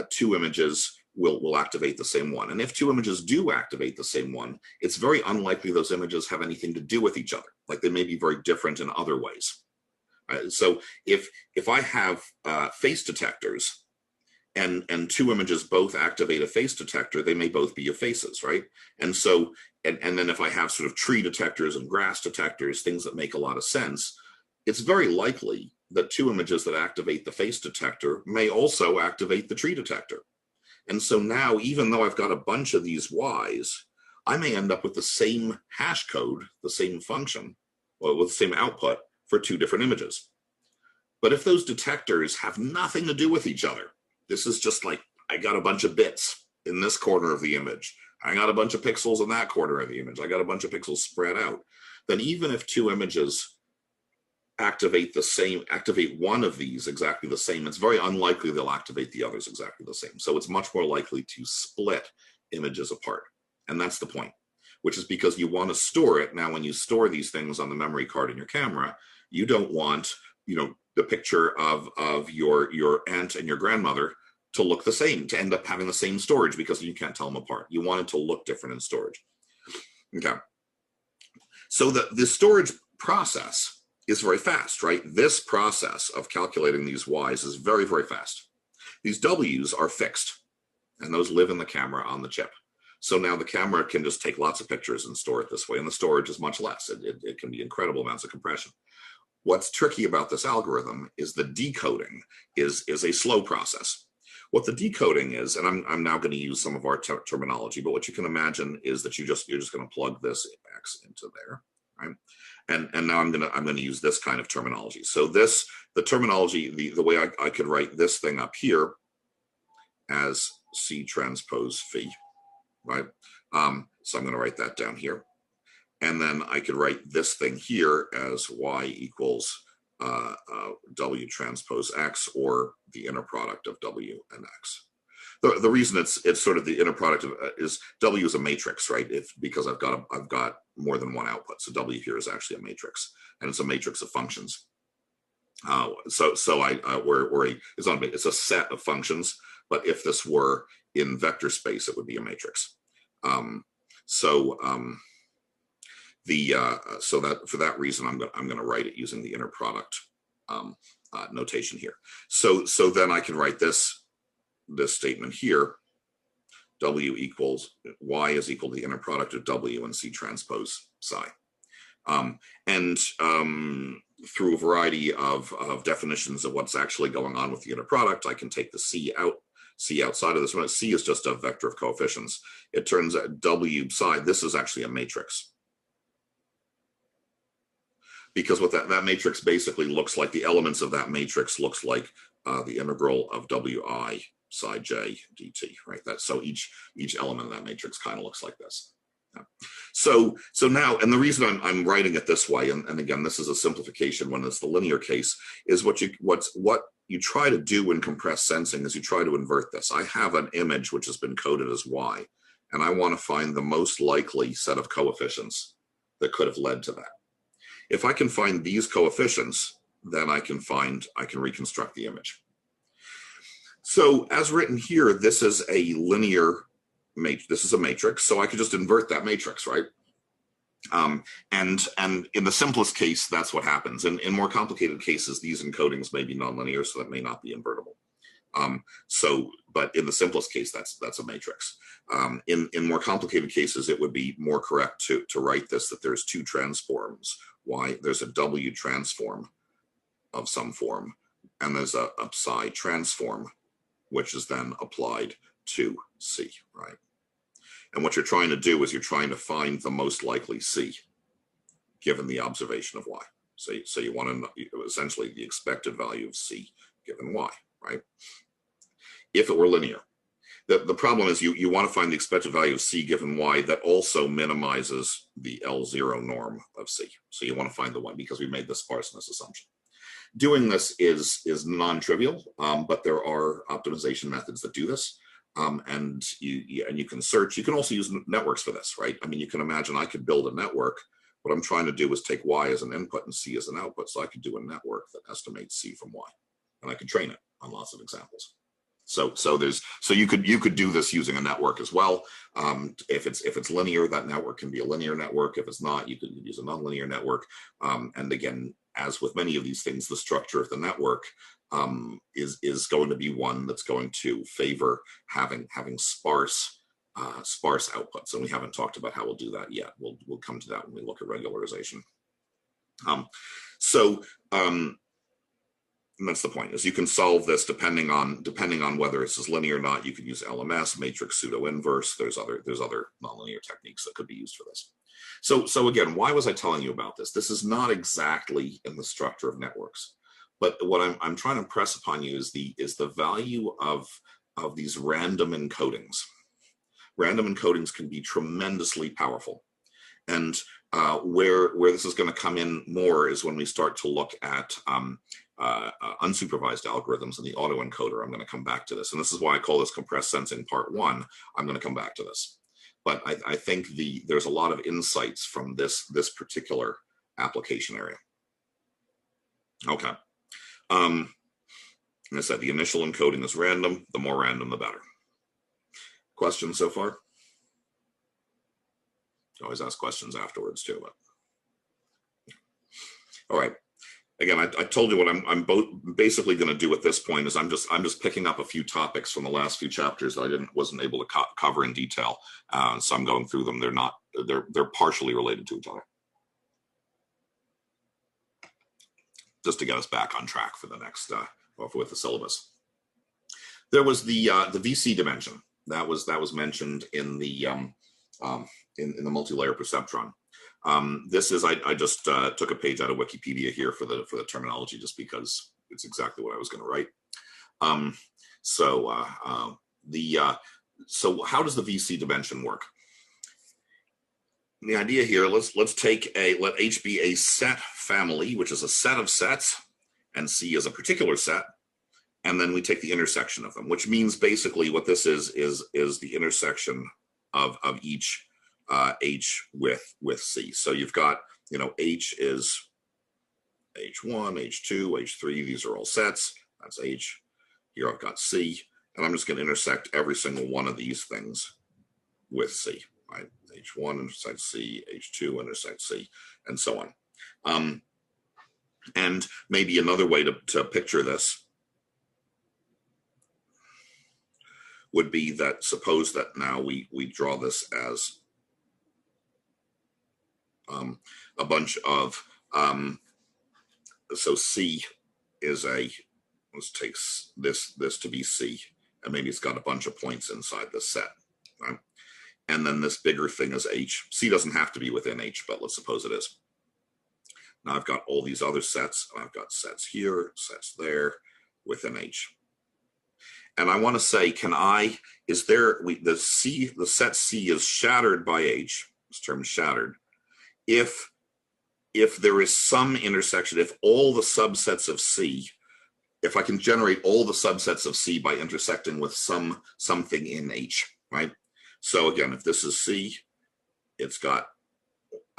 two images will activate the same one. And if two images do activate the same one, it's very unlikely those images have anything to do with each other. Like they may be very different in other ways. So if I have face detectors and two images both activate a face detector, they may both be of faces, right? And so, and then if I have sort of tree detectors and grass detectors, things that make a lot of sense, it's very likely that two images that activate the face detector may also activate the tree detector. And so now, even though I've got a bunch of these Ys, I may end up with the same hash code, the same function, well, with the same output for two different images. But if those detectors have nothing to do with each other, this is just like, I got a bunch of bits in this corner of the image, I got a bunch of pixels in that corner of the image, I got a bunch of pixels spread out, then even if two images activate one of these exactly the same, it's very unlikely they'll activate the others exactly the same. So it's much more likely to split images apart. And that's the point, which is because you want to store it. Now, when you store these things on the memory card in your camera, you don't want, the picture of your aunt and your grandmother to look the same, to end up having the same storage, because you can't tell them apart. You want it to look different in storage. Okay. So the storage process is very fast, right? This process of calculating these Ys is very, very fast. These Ws are fixed, and those live in the camera on the chip. So now the camera can just take lots of pictures and store it this way, and the storage is much less. It can be incredible amounts of compression. What's tricky about this algorithm is the decoding is a slow process. What the decoding is, and I'm now going to use some of our terminology, but what you can imagine is that you're just going to plug this X into there, right? And now I'm going to use this kind of terminology. So the terminology, the way I could write this thing up here as C transpose phi, right? So I'm going to write that down here. And then I could write this thing here as Y equals W transpose X, or the inner product of W and X. The reason it's sort of the inner product of, is W is a matrix, right? Because I've got more than one output. So W here is actually a matrix, and it's a matrix of functions. It's a set of functions, but if this were in vector space, it would be a matrix. So that for that reason, I'm going to write it using the inner product notation here. So then I can write this statement here: W equals Y is equal to the inner product of W and C transpose psi. Through a variety of definitions of what's actually going on with the inner product, I can take the C outside of this one. C is just a vector of coefficients. It turns out W psi, this is actually a matrix. Because what that matrix basically looks like, the elements of that matrix looks like the integral of Wi psi j dt, right? So each element of that matrix kind of looks like this. Yeah. So now, and the reason I'm writing it this way, and again, this is a simplification when it's the linear case, is what you try to do in compressed sensing is you try to invert this. I have an image which has been coded as Y, and I want to find the most likely set of coefficients that could have led to that. If I can find these coefficients, then I can reconstruct the image. So as written here, this is a linear matrix. This is a matrix, so I could just invert that matrix, right? And in the simplest case, that's what happens. In more complicated cases, these encodings may be nonlinear, so that may not be invertible. But in the simplest case, that's a matrix. In more complicated cases, it would be more correct to write this, that there's two transforms. There's a W transform of some form, and there's a psi transform, which is then applied to C, right? And what you're trying to do is you're trying to find the most likely C, given the observation of Y. So you want to essentially the expected value of C given Y, right? If it were linear. The problem is you want to find the expected value of C given Y that also minimizes the L0 norm of C. So you want to find the one, because we made the sparseness assumption. Doing this is non-trivial, but there are optimization methods that do this. And you can search. You can also use networks for this, right? I mean, you can imagine I could build a network. What I'm trying to do is take Y as an input and C as an output. So I could do a network that estimates C from Y, and I could train it on lots of examples. So you could do this using a network as well. If it's linear, that network can be a linear network. If it's not, you could use a nonlinear network. And again, as with many of these things, the structure of the network is going to be one that's going to favor having sparse outputs. And we haven't talked about how we'll do that yet. We'll come to that when we look at regularization. And that's the point, is you can solve this depending on whether this is linear or not. You can use LMS, matrix pseudo inverse. There's other nonlinear techniques that could be used for this. So again, why was I telling you about this? This is not exactly in the structure of networks, but what I'm trying to impress upon you is the value of these random encodings. Random encodings can be tremendously powerful. And where this is going to come in more is when we start to look at unsupervised algorithms and the autoencoder. I'm going to come back to this. And this is why I call this compressed sensing part 1. I'm going to come back to this. But I think there's a lot of insights from this particular application area. Okay. And I said the initial encoding is random. The more random, the better. Questions so far? Always ask questions afterwards too. But. All right. Again, I told you what I'm basically going to do at this point is I'm just picking up a few topics from the last few chapters that I wasn't able to cover in detail. So I'm going through them. They're partially related to each other, just to get us back on track for the next with the syllabus. There was the VC dimension that was mentioned in the in the multi-layer perceptron. This is I just took a page out of Wikipedia here for the terminology, just because it's exactly what I was going to write. So how does the VC dimension work? The idea here, let's let H be a set family, which is a set of sets, and C is a particular set, and then we take the intersection of them, which means basically what this is the intersection of each H with C. So you've got, H is H1, H2, H3. These are all sets. That's H. Here I've got C, and I'm just going to intersect every single one of these things with C, right? H1 intersects C, H2 intersects C, and so on. And maybe another way to picture this would be that suppose that now we draw this as a bunch of, so C is let's take this to be C, and maybe it's got a bunch of points inside this set, right? And then this bigger thing is H. C doesn't have to be within H, but let's suppose it is. Now I've got all these other sets, and I've got sets here, sets there, within H. And I want to say, the set C is shattered by H, this term is shattered, if there is some intersection, if all the subsets of C, if I can generate all the subsets of C by intersecting with something in H, right? So again, if this is C, it's got,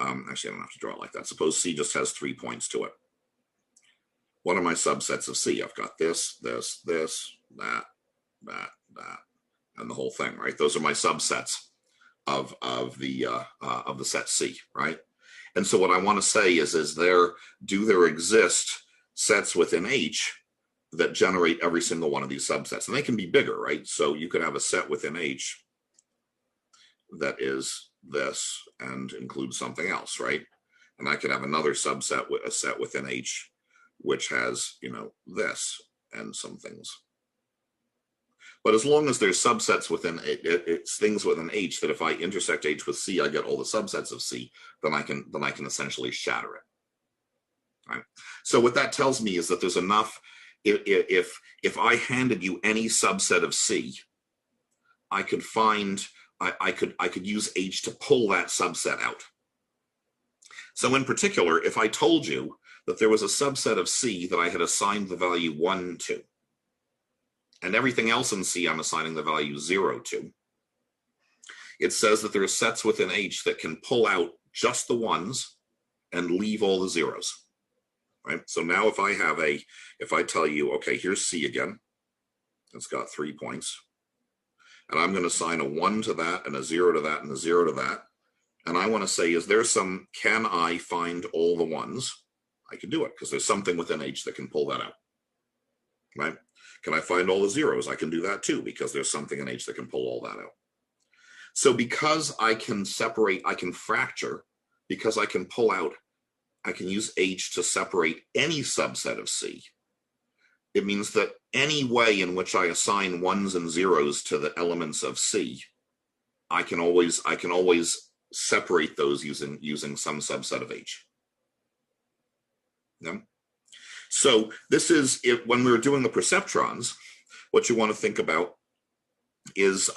actually I don't have to draw it like that. Suppose C just has 3 points to it. What are my subsets of C? I've got this, that, and the whole thing, right? Those are my subsets of the set C, right? And so what I want to say is do there exist sets within H that generate every single one of these subsets? And they can be bigger, right? So you could have a set within H that is this and includes something else, right? And I could have another subset with a set within H which has, this and some things. But as long as there's subsets within it's things within H that if I intersect H with C, I get all the subsets of C, then I can essentially shatter it. Right? So what that tells me is that there's enough. If I handed you any subset of C, I could use H to pull that subset out. So in particular, if I told you that there was a subset of C that I had assigned the value 1 to, and everything else in C I'm assigning the value 0 to, it says that there are sets within H that can pull out just the ones and leave all the zeros, right? So now if I tell you, okay, here's C again, It's got 3 points. And I'm going to assign a 1 to that and a 0 to that and a 0 to that. And I want to say, can I find all the 1s? I can do it because there's something within H that can pull that out, right? Can I find all the 0s? I can do that too because there's something in H that can pull all that out. So because I can separate, I can fracture, because I can pull out, I can use H to separate any subset of C. It means that any way in which I assign 1s and 0s to the elements of C, I can always separate those using some subset of H. Yeah. So this is when we were doing the perceptrons, what you want to think about is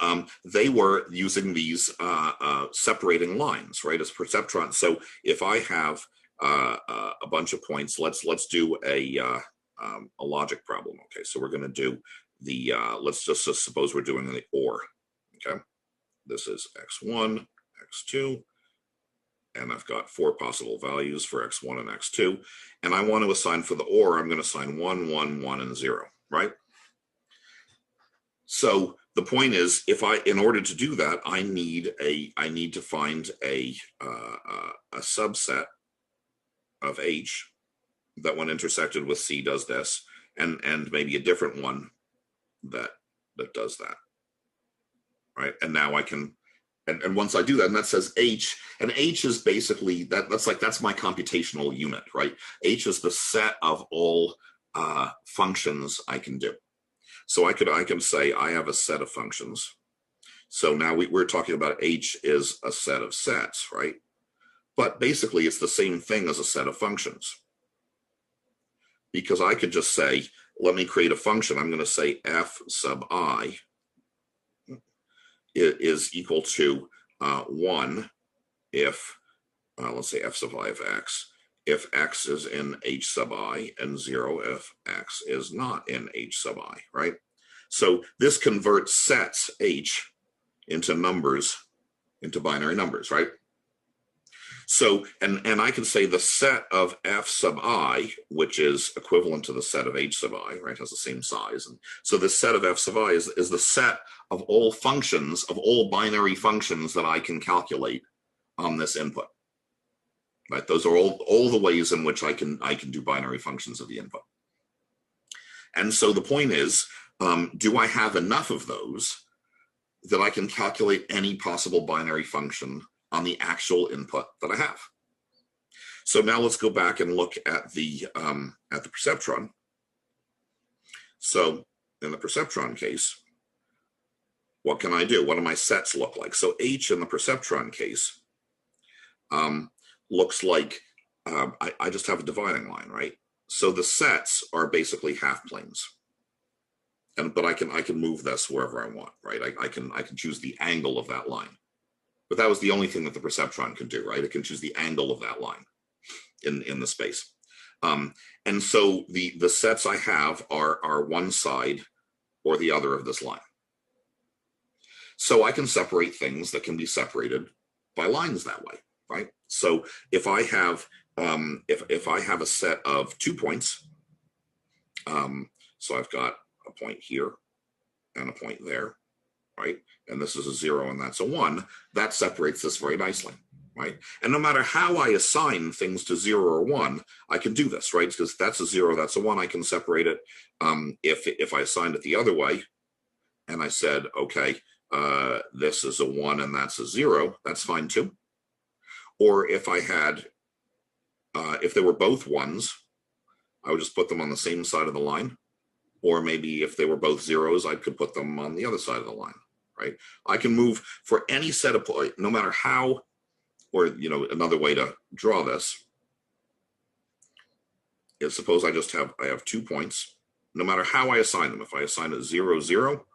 they were using these separating lines, right, as perceptrons. So if I have a bunch of points, let's do a logic problem. Okay, so we're going to do the let's just suppose we're doing the OR. Okay, this is x1, x2, and I've got 4 possible values for x1 and x2, and I want to assign for the OR. I'm going to assign 1, 1, 1, and 0. Right. So the point is, in order to do that, I need to find a subset of H that, when intersected with C, does this, and maybe a different one that does that, right? And now I can, and once I do that, and that says H, and H is basically that's my computational unit, right? H is the set of all functions I can do. So I can say I have a set of functions. So now we're talking about H is a set of sets, right? But basically it's the same thing as a set of functions. Because I could just say, let me create a function. I'm going to say f sub I is equal to 1 if, let's say f sub I of x, if x is in H sub I, and 0 if x is not in H sub I, right? So this converts sets H into numbers, into binary numbers, right? So, and I can say the set of f sub I, which is equivalent to the set of H sub I, right, has the same size. And so the set of f sub I is the set of all functions, of all binary functions that I can calculate on this input. Right, those are all the ways in which I can do binary functions of the input. And so the point is, do I have enough of those that I can calculate any possible binary function on the actual input that I have? So now let's go back and look at the perceptron. So in the perceptron case, what can I do? What do my sets look like? So H in the perceptron case looks like I just have a dividing line, right? So the sets are basically half planes, but I can move this wherever I want, right? I can choose the angle of that line, but that was the only thing that the perceptron can do, right? It can choose the angle of that line in the space, and so the sets I have are one side or the other of this line. So I can separate things that can be separated by lines that way. Right. So if I have if I have a set of 2 points, so I've got a point here and a point there, right? And this is a 0 and that's a 1. That separates this very nicely, right? And no matter how I assign things to 0 or 1, I can do this, right? Because that's a 0, that's a 1. I can separate it. If I assigned it the other way, and I said, okay, this is a 1 and that's a 0, that's fine too. Or if I had, if they were both 1s, I would just put them on the same side of the line. Or maybe if they were both 0s, I could put them on the other side of the line, right? I can move for any set of points, no matter how, or, another way to draw this is, suppose I have 2 points, no matter how I assign them. If I assign it 0, 0,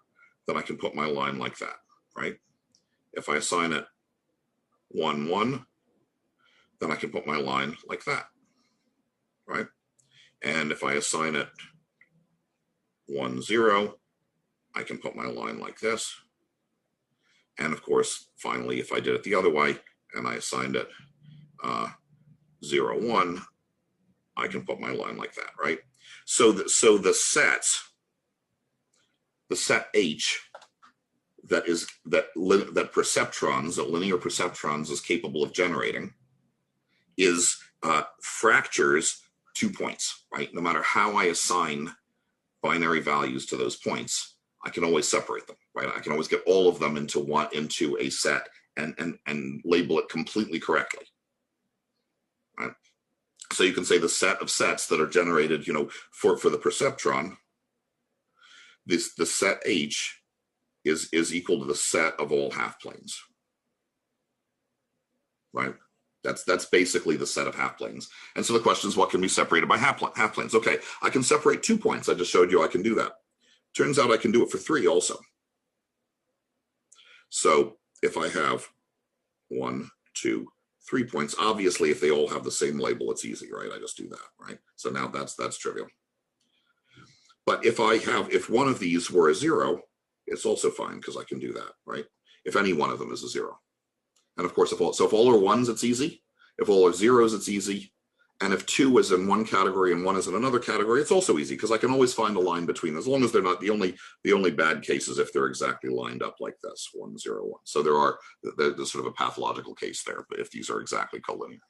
then I can put my line like that, right? If I assign it 1, 1, then I can put my line like that, right? And if I assign it 1, 0, I can put my line like this. And of course, finally, if I did it the other way and I assigned it 0, 1, I can put my line like that, right? So the sets the set H that perceptrons, that linear perceptrons is capable of generating, is fractures 2 points, right? No matter how I assign binary values to those points, I can always separate them, right? I can always get all of them into a set and label it completely correctly, right? So you can say the set of sets that are generated, for the perceptron, the set H is equal to the set of all half planes, right? That's basically the set of half planes. And so the question is, what can be separated by half planes? Okay, I can separate 2 points. I just showed you I can do that. Turns out I can do it for 3 also. So if I have 1, 2, 3 points, obviously if they all have the same label, it's easy, right? I just do that, right? So now that's trivial. But if one of these were a 0, it's also fine because I can do that, right? If any one of them is a 0. And of course, if all are 1s, it's easy. If all are 0s, it's easy. And if 2 is in one category and 1 is in another category, it's also easy because I can always find a line between them, as long as they're not the only bad case is if they're exactly lined up like this, 1, 0, 1. So there's sort of a pathological case there, but if these are exactly collinear.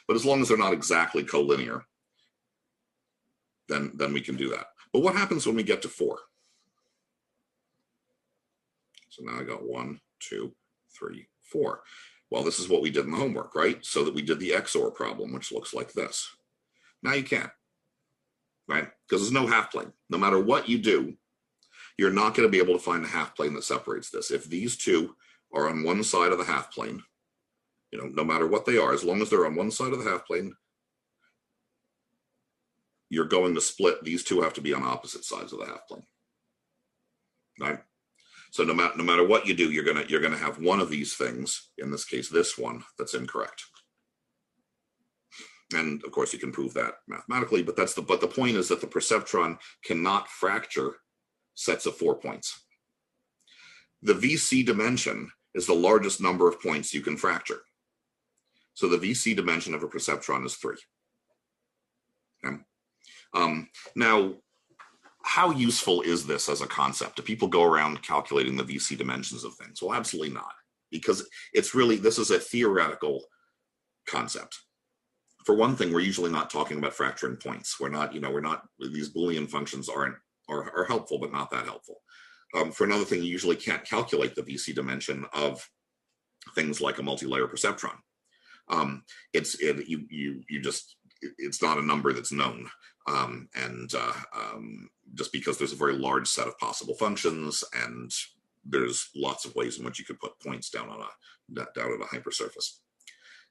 But as long as they're not exactly collinear, then we can do that. But what happens when we get to 4? So now I got 1, 2, 3, 4. Well, this is what we did in the homework, right? So that we did the XOR problem, which looks like this. Now you can't, right? Because there's no half plane. No matter what you do, you're not going to be able to find a half plane that separates this. If these two are on one side of the half plane, no matter what they are, as long as they're on one side of the half plane, you're going to split. These two have to be on opposite sides of the half plane, right? So no matter what you do, you're gonna have one of these things, in this case, this one, that's incorrect. And of course, you can prove that mathematically, but the point is that the perceptron cannot fracture sets of 4 points. The VC dimension is the largest number of points you can fracture. So the VC dimension of a perceptron is 3. Okay? Now, how useful is this as a concept? Do people go around calculating the VC dimensions of things? Well, absolutely not, because this is a theoretical concept. For one thing, we're usually not talking about fracturing points. These Boolean functions are helpful, but not that helpful. For another thing, you usually can't calculate the VC dimension of things like a multi-layer perceptron. It's not a number that's known. Just because there's a very large set of possible functions, and there's lots of ways in which you could put points down on a hypersurface.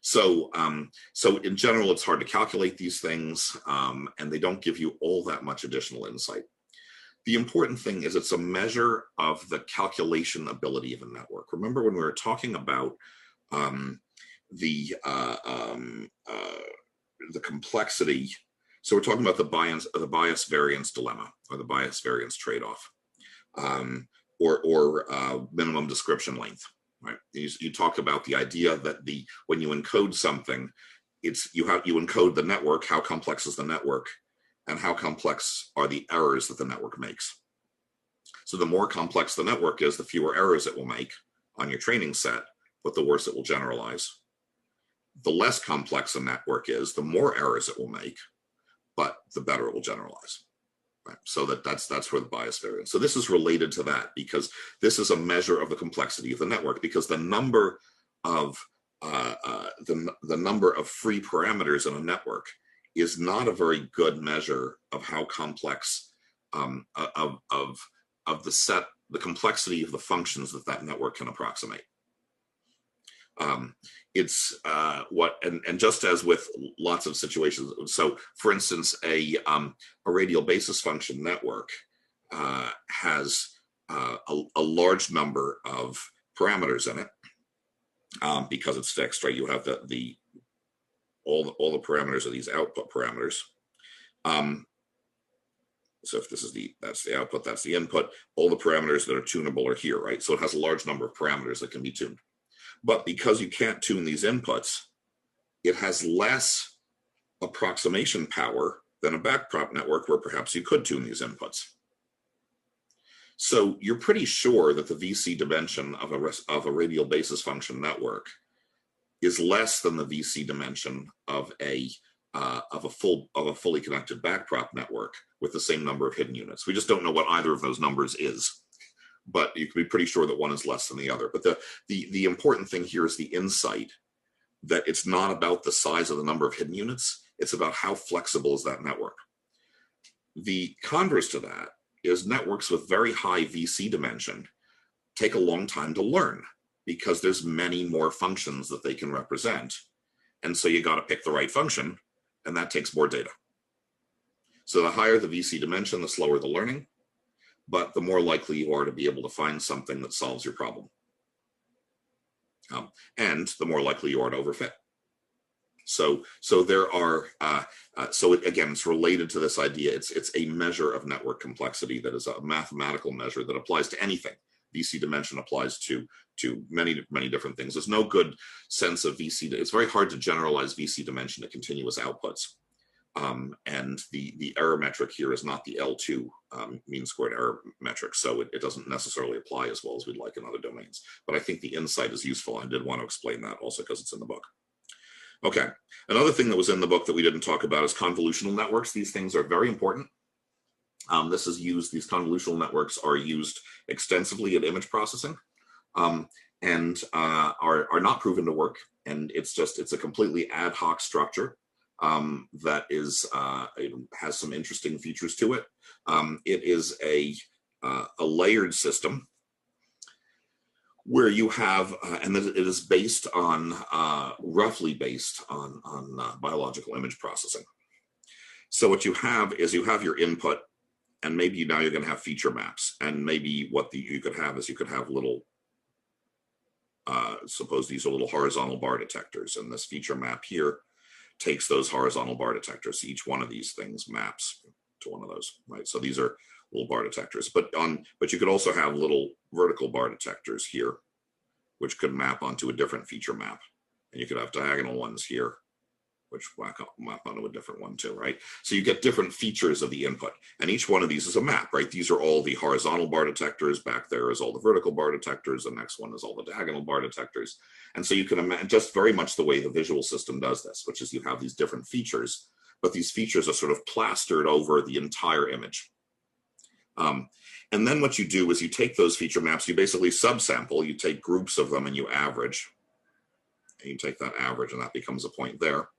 So in general, it's hard to calculate these things, and they don't give you all that much additional insight. The important thing is it's a measure of the calculation ability of a network. Remember when we were talking about the complexity. So we're talking about the bias variance dilemma, or the bias variance trade-off, or minimum description length. Right? You talk about the idea that when you encode something, you encode the network. How complex is the network, and how complex are the errors that the network makes? So the more complex the network is, the fewer errors it will make on your training set, but the worse it will generalize. The less complex a network is, the more errors it will make, but the better it will generalize. Right? So that's where the bias variance. So this is related to that, because this is a measure of the complexity of the network, because the number of the number of free parameters in a network is not a very good measure of how complex of the complexity of the functions that network can approximate. It's and just as with lots of situations, so for instance, a radial basis function network has a large number of parameters in it, because it's fixed, right? You have all the parameters are these output parameters. So if that's the output, that's the input. All the parameters that are tunable are here, right? So it has a large number of parameters that can be tuned. But because you can't tune these inputs, it has less approximation power than a backprop network where perhaps you could tune these inputs. So you're pretty sure that the VC dimension of a radial basis function network is less than the VC dimension of a fully connected backprop network with the same number of hidden units. We just don't know what either of those numbers is, but you can be pretty sure that one is less than the other. But the important thing here is the insight that it's not about the size of the number of hidden units, it's about how flexible is that network. The converse to that is networks with very high VC dimension take a long time to learn because there's many more functions that they can represent. And so you got to pick the right function, and that takes more data. So the higher the VC dimension, the slower the learning, but the more likely you are to be able to find something that solves your problem. And the more likely you are to overfit. So there are, again, it's related to this idea. It's a measure of network complexity that is a mathematical measure that applies to anything. VC dimension applies to many different things. There's no good sense of VC. It's very hard to generalize VC dimension to continuous outputs. And the error metric here is not the L2 mean squared error metric, so it doesn't necessarily apply as well as we'd like in other domains. But I think the insight is useful. I did want to explain that also because it's in the book. Okay, another thing that was in the book that we didn't talk about is convolutional networks. These things are very important. These convolutional networks are used extensively in image processing and are not proven to work. And it's a completely ad hoc structure that it has some interesting features to it. It is a layered system where you have, and it is based on, roughly based on biological image processing. So what you have is you have your input, and maybe now you're going to have feature maps, and maybe what you could have is you could have little, suppose these are little horizontal bar detectors, and this feature map here takes those horizontal bar detectors. Each one of these things maps to one of those, right? So these are little bar detectors, but you could also have little vertical bar detectors here, which could map onto a different feature map. And you could have diagonal ones here, which map onto a different one too, right? So you get different features of the input, and each one of these is a map, right? These are all the horizontal bar detectors. Back there is all the vertical bar detectors. The next one is all the diagonal bar detectors. And so you can imagine just very much the way the visual system does this, which is you have these different features, but these features are sort of plastered over the entire image. And then what you do is you take those feature maps, you basically subsample, you take groups of them and you average. And you take that average and that becomes a point there.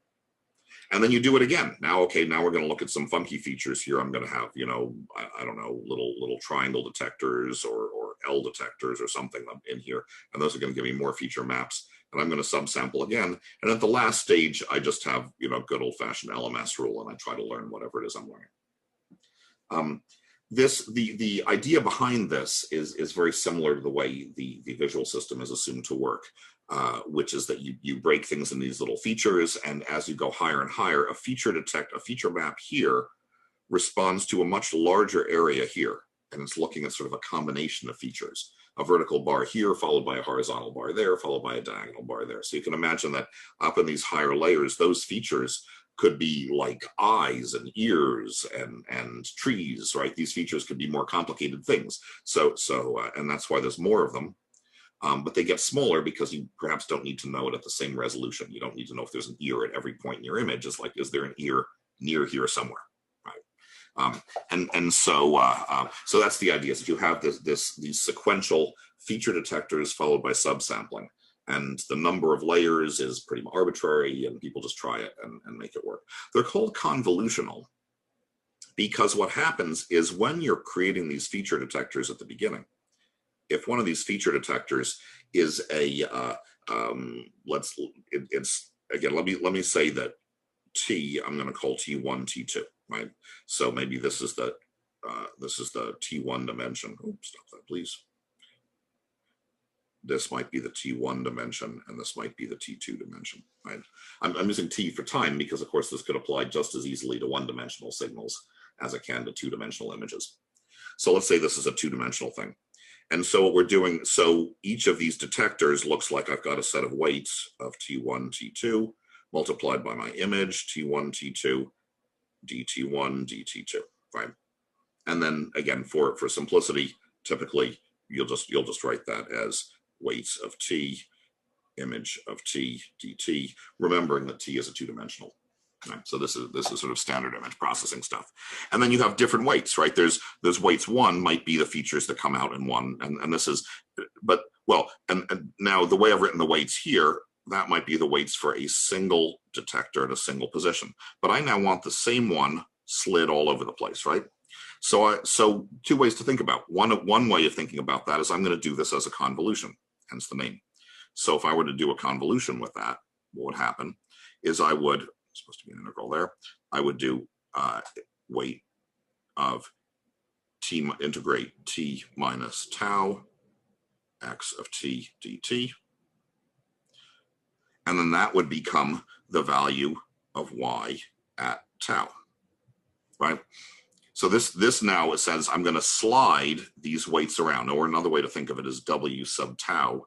And then you do it again. Now, okay, now we're going to look at some funky features here. I'm going to have, I don't know, little triangle detectors or L detectors or something in here. And those are going to give me more feature maps. And I'm going to subsample again. And at the last stage, I just have, good old fashioned LMS rule, and I try to learn whatever it is I'm learning. The idea behind this is very similar to the way the visual system is assumed to work, which is that you break things in these little features, and as you go higher and higher, a feature map here responds to a much larger area here, and it's looking at sort of a combination of features. A vertical bar here, followed by a horizontal bar there, followed by a diagonal bar there. So you can imagine that up in these higher layers, those features could be like eyes and ears and trees, right? These features could be more complicated things. And that's why there's more of them. But they get smaller because you perhaps don't need to know it at the same resolution. You don't need to know if there's an ear at every point in your image. It's like, is there an ear near here somewhere, right? So that's the idea. Is that you have these sequential feature detectors followed by subsampling. And the number of layers is pretty arbitrary, and people just try it and make it work. They're called convolutional because what happens is when you're creating these feature detectors at the beginning, if one of these feature detectors is let me say that T, I'm going to call T1, T2, right? So maybe this is the T1 dimension. Oops, stop that, please. This might be the T1 dimension, and this might be the T2 dimension, right? I'm using T for time because, of course, this could apply just as easily to one-dimensional signals as it can to two-dimensional images. So let's say this is a two-dimensional thing. And so what we're doing, so each of these detectors looks like I've got a set of weights of T1, T2, multiplied by my image, T1, T2, DT1, DT2, right? And then, again, for simplicity, typically you'll just write that as weights of t, image of t dt, remembering that t is a two-dimensional. Right? So this is sort of standard image processing stuff. And then you have different weights, right? There's weights 1 might be the features that come out in 1, and this is, but well, and now the way I've written the weights here, that might be the weights for a single detector at a single position. But I now want the same one slid all over the place, right? So two ways to think about. One way of thinking about that is I'm going to do this as a convolution, hence the name. So if I were to do a convolution with that, what would happen is I would, supposed to be an integral there, I would do weight of t, integrate t minus tau x of t dt. And then that would become the value of y at tau, right? So this now, it says I'm going to slide these weights around, or another way to think of it is w sub tau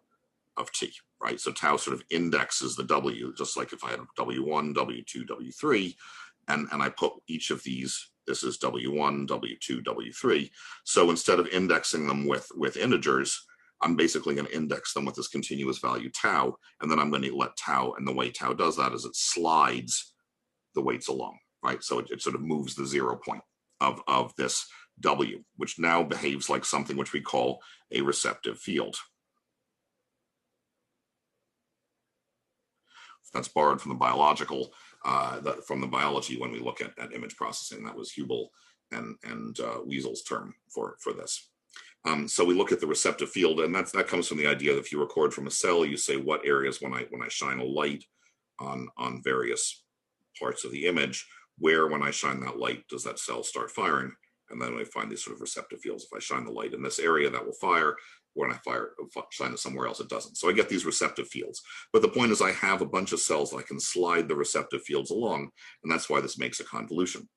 of t, right? So tau sort of indexes the w, just like if I had w1, w2, w3, and I put each of these, this is w1, w2, w3. So instead of indexing them with integers, I'm basically going to index them with this continuous value tau, and then I'm going to let tau, and the way tau does that is it slides the weights along, right? So it sort of moves the 0 point of this w, which now behaves like something which we call a receptive field. That's borrowed from the biological, from the biology when we look at image processing. That was Hubel and Wiesel's term for this. So we look at the receptive field, and that comes from the idea that if you record from a cell, you say what areas when I shine a light on various parts of the image, where when I shine that light does that cell start firing, and then we find these sort of receptive fields. If I shine the light in this area, that will fire. When I shine it somewhere else, it doesn't. So I get these receptive fields. But the point is I have a bunch of cells that I can slide the receptive fields along, and that's why this makes a convolution.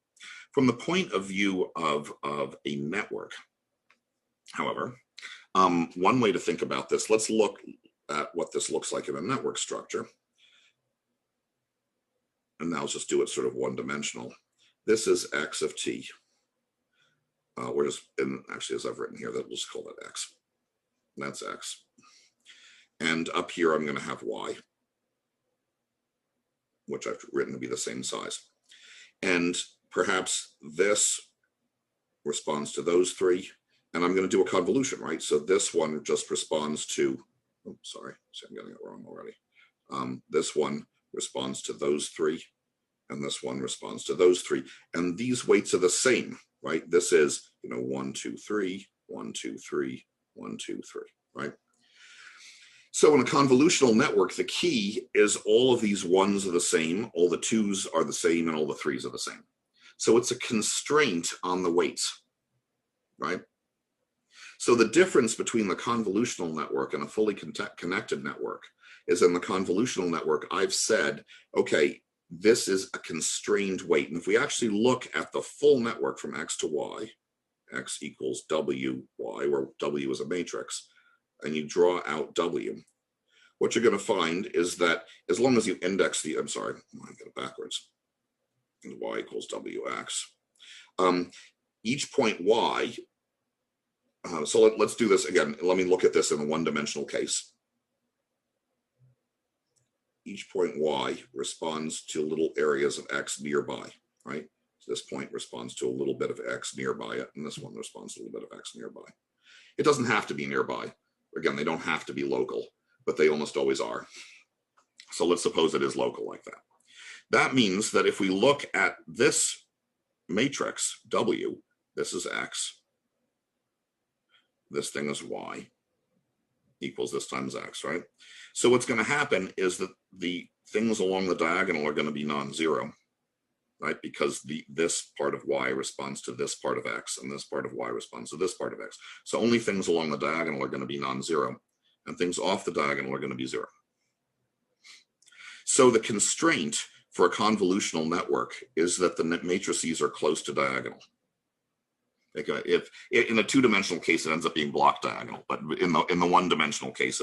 From the point of view of a network, however, one way to think about this, let's look at what this looks like in a network structure. And now let's just do it sort of one-dimensional. This is x of t. We're just, and actually as I've written here, we'll just call that x. That's x. And up here, I'm going to have y, which I've written to be the same size. And perhaps this responds to those three. And I'm going to do a convolution, right? So this one just responds to, oh, sorry, I'm getting it wrong already. This one responds to those three, and this one responds to those three. And these weights are the same, right? This is, 1, 2, 3, 1, 2, 3, 1, 2, 3, right? So in a convolutional network, the key is all of these ones are the same, all the twos are the same, and all the threes are the same. So it's a constraint on the weights, right? So the difference between the convolutional network and a fully connected network is in the convolutional network, I've said, okay, this is a constrained weight. And if we actually look at the full network from x to y, x equals w, y, where w is a matrix, and you draw out w, what you're going to find is that as long as you index the, I'm sorry, I got it backwards, and y equals wx, each point y, so let's do this again. Let me look at this in a one-dimensional case. Each point y responds to little areas of x nearby, right? So this point responds to a little bit of x nearby it, and this one responds to a little bit of x nearby. It doesn't have to be nearby. Again, they don't have to be local, but they almost always are. So let's suppose it is local like that. That means that if we look at this matrix, W, this is X, this thing is Y, equals this times X, right? So what's going to happen is that the things along the diagonal are going to be non-zero, right? Because this part of Y responds to this part of X, and this part of Y responds to this part of X. So only things along the diagonal are going to be non-zero, and things off the diagonal are going to be zero. So the constraint for a convolutional network is that the matrices are close to diagonal. Like if in a two-dimensional case, it ends up being block diagonal, but in the one-dimensional case,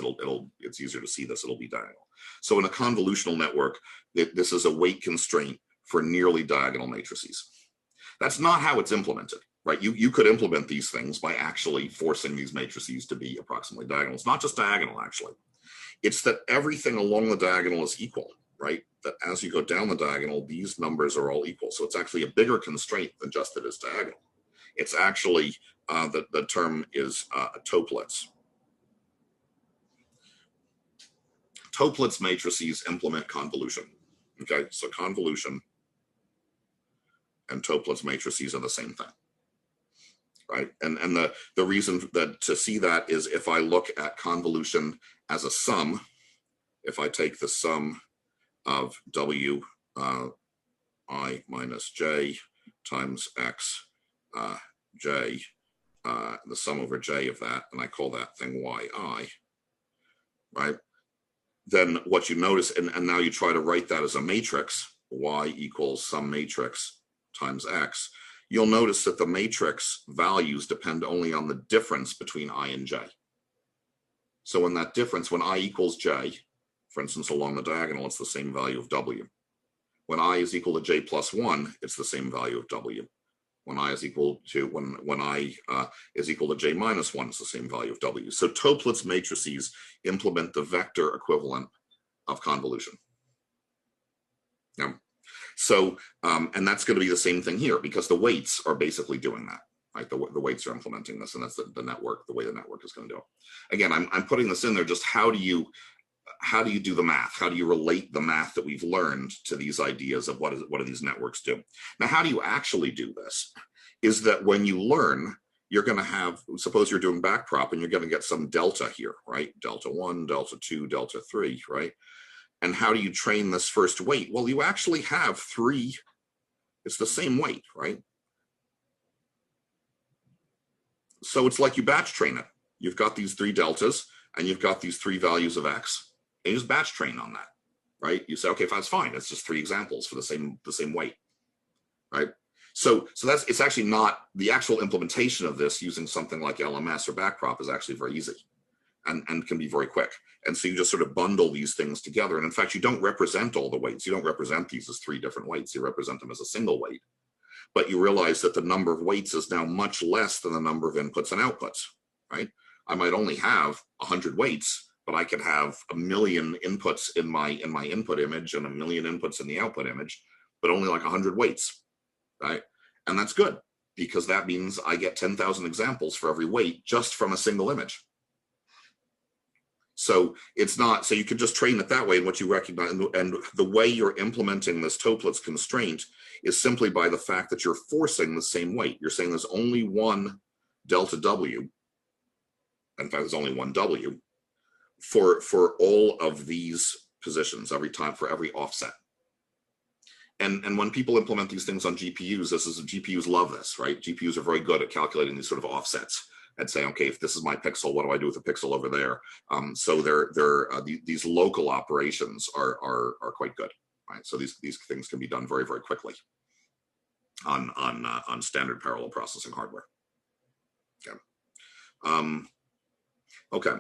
it's easier to see this. It'll be diagonal. So in a convolutional network, this is a weight constraint for nearly diagonal matrices. That's not how it's implemented, right? You could implement these things by actually forcing these matrices to be approximately diagonal. It's not just diagonal, actually. It's that everything along the diagonal is equal, right? That as you go down the diagonal, these numbers are all equal. So it's actually a bigger constraint than just that it's diagonal. It's actually, the term is Toeplitz. Toeplitz matrices implement convolution. Okay, so convolution and Toeplitz matrices are the same thing, right? And the reason that to see that is if I look at convolution as a sum, if I take the sum of W I minus J times X J, the sum over J of that, and I call that thing YI, right? Then what you notice, and now you try to write that as a matrix, Y equals some matrix times X, you'll notice that the matrix values depend only on the difference between I and J. So when that difference, when I equals J, for instance, along the diagonal, it's the same value of W. When I is equal to J plus 1, it's the same value of W. When I is equal to, when I is equal to J minus 1, it's the same value of W. So Toeplitz matrices implement the vector equivalent of convolution. Yeah. So, and that's going to be the same thing here because the weights are basically doing that. Right, the weights are implementing this, and that's the network, the way the network is going to do it. Again, I'm putting this in there. Just how do you do the math? How do you relate the math that we've learned to these ideas of what do these networks do? Now, how do you actually do this? Is that when you learn, you're going to have, suppose you're doing backprop, and you're going to get some delta here, right? Delta 1, delta 2, delta 3, right? And how do you train this first weight? Well, you actually have 3. It's the same weight, right? So it's like you batch train it. You've got these 3 deltas, and you've got these 3 values of X, and you just batch train on that, right? You say, okay, that's fine. It's just 3 examples for the same weight, right? So that's, it's actually not, the actual implementation of this using something like LMS or backprop is actually very easy and can be very quick. And so you just sort of bundle these things together. And in fact, you don't represent all the weights. You don't represent these as 3 different weights. You represent them as a single weight. But you realize that the number of weights is now much less than the number of inputs and outputs, right? I might only have 100 weights, but I could have 1 million inputs in my input image and 1 million inputs in the output image, but only like 100 weights, right? And that's good because that means I get 10,000 examples for every weight just from a single image. So it's not, so you can just train it that way, and what you recognize, and the way you're implementing this Toeplitz constraint is simply by the fact that you're forcing the same weight. You're saying there's only one delta W. In fact, there's only one W for all of these positions every time for every offset. And when people implement these things on GPUs, GPUs love this, right? GPUs are very good at calculating these sort of offsets and say, okay, if this is my pixel, what do I do with the pixel over there? So these local operations are quite good, right? So these things can be done very, very quickly on standard parallel processing hardware. Okay. Okay.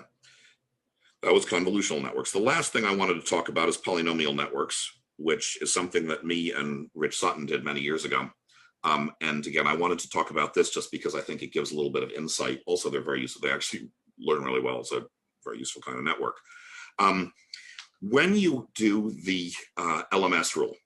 That was convolutional networks. The last thing I wanted to talk about is polynomial networks, which is something that me and Rich Sutton did many years ago. And again, I wanted to talk about this just because I think it gives a little bit of insight. Also, they're very useful. They actually learn really well. It's a very useful kind of network. When you do the LMS rule,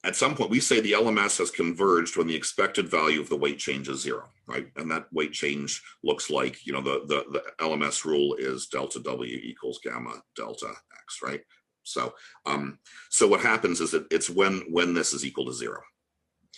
at some point, we say the LMS has converged when the expected value of the weight change is 0, right? And that weight change looks like, you know, the LMS rule is delta W equals gamma delta X, right? So, so what happens is that it's when this is equal to 0.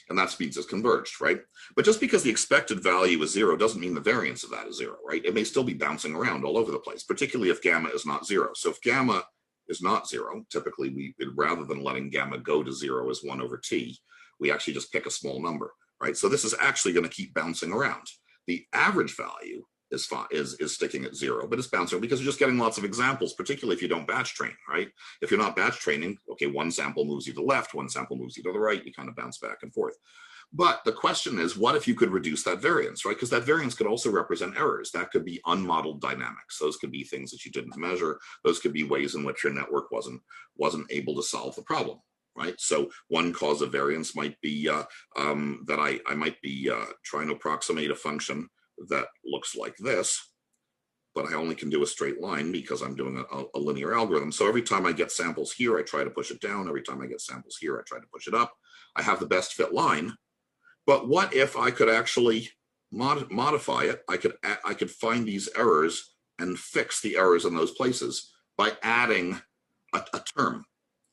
And that means it's converged, right? But just because the expected value is 0 doesn't mean the variance of that is 0, right? It may still be bouncing around all over the place, particularly if gamma is not 0. So if gamma is not 0, typically rather than letting gamma go to 0 as 1 over t, we actually just pick a small number, right? So this is actually going to keep bouncing around. The average value is sticking at 0, but it's bouncing because you're just getting lots of examples, particularly if you don't batch train, right? If you're not batch training, okay, one sample moves you to the left, one sample moves you to the right, you kind of bounce back and forth. But the question is, what if you could reduce that variance, right? Because that variance could also represent errors. That could be unmodeled dynamics. Those could be things that you didn't measure. Those could be ways in which your network wasn't able to solve the problem, right? So one cause of variance might be that I might be trying to approximate a function that looks like this, but I only can do a straight line because I'm doing a linear algorithm. So every time I get samples here, I try to push it down. Every time I get samples here, I try to push it up. I have the best fit line. But what if I could actually modify it? I could find these errors and fix the errors in those places by adding a term,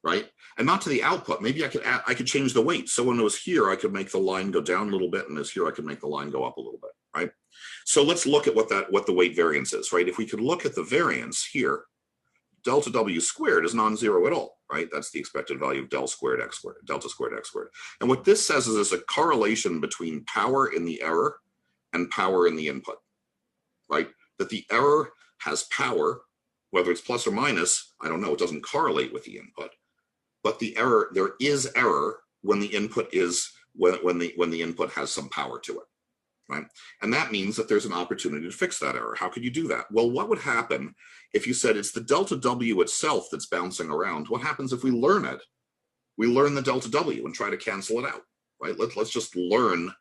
right? And not to the output. Maybe I could change the weight. So when it was here, I could make the line go down a little bit, and as here, I could make the line go up a little bit, right? So let's look at what the weight variance is, right? If we could look at the variance here, delta W squared is non-zero at all, right? That's the expected value of delta squared x squared. And what this says is there's a correlation between power in the error and power in the input, right? That the error has power, whether it's plus or minus, I don't know, it doesn't correlate with the input. But there is error when the input when the input has some power to it. Right? And that means that there's an opportunity to fix that error. How could you do that? Well, what would happen if you said it's the delta W itself that's bouncing around? What happens if we learn it? We learn the delta W and try to cancel it out, right? Let's just learn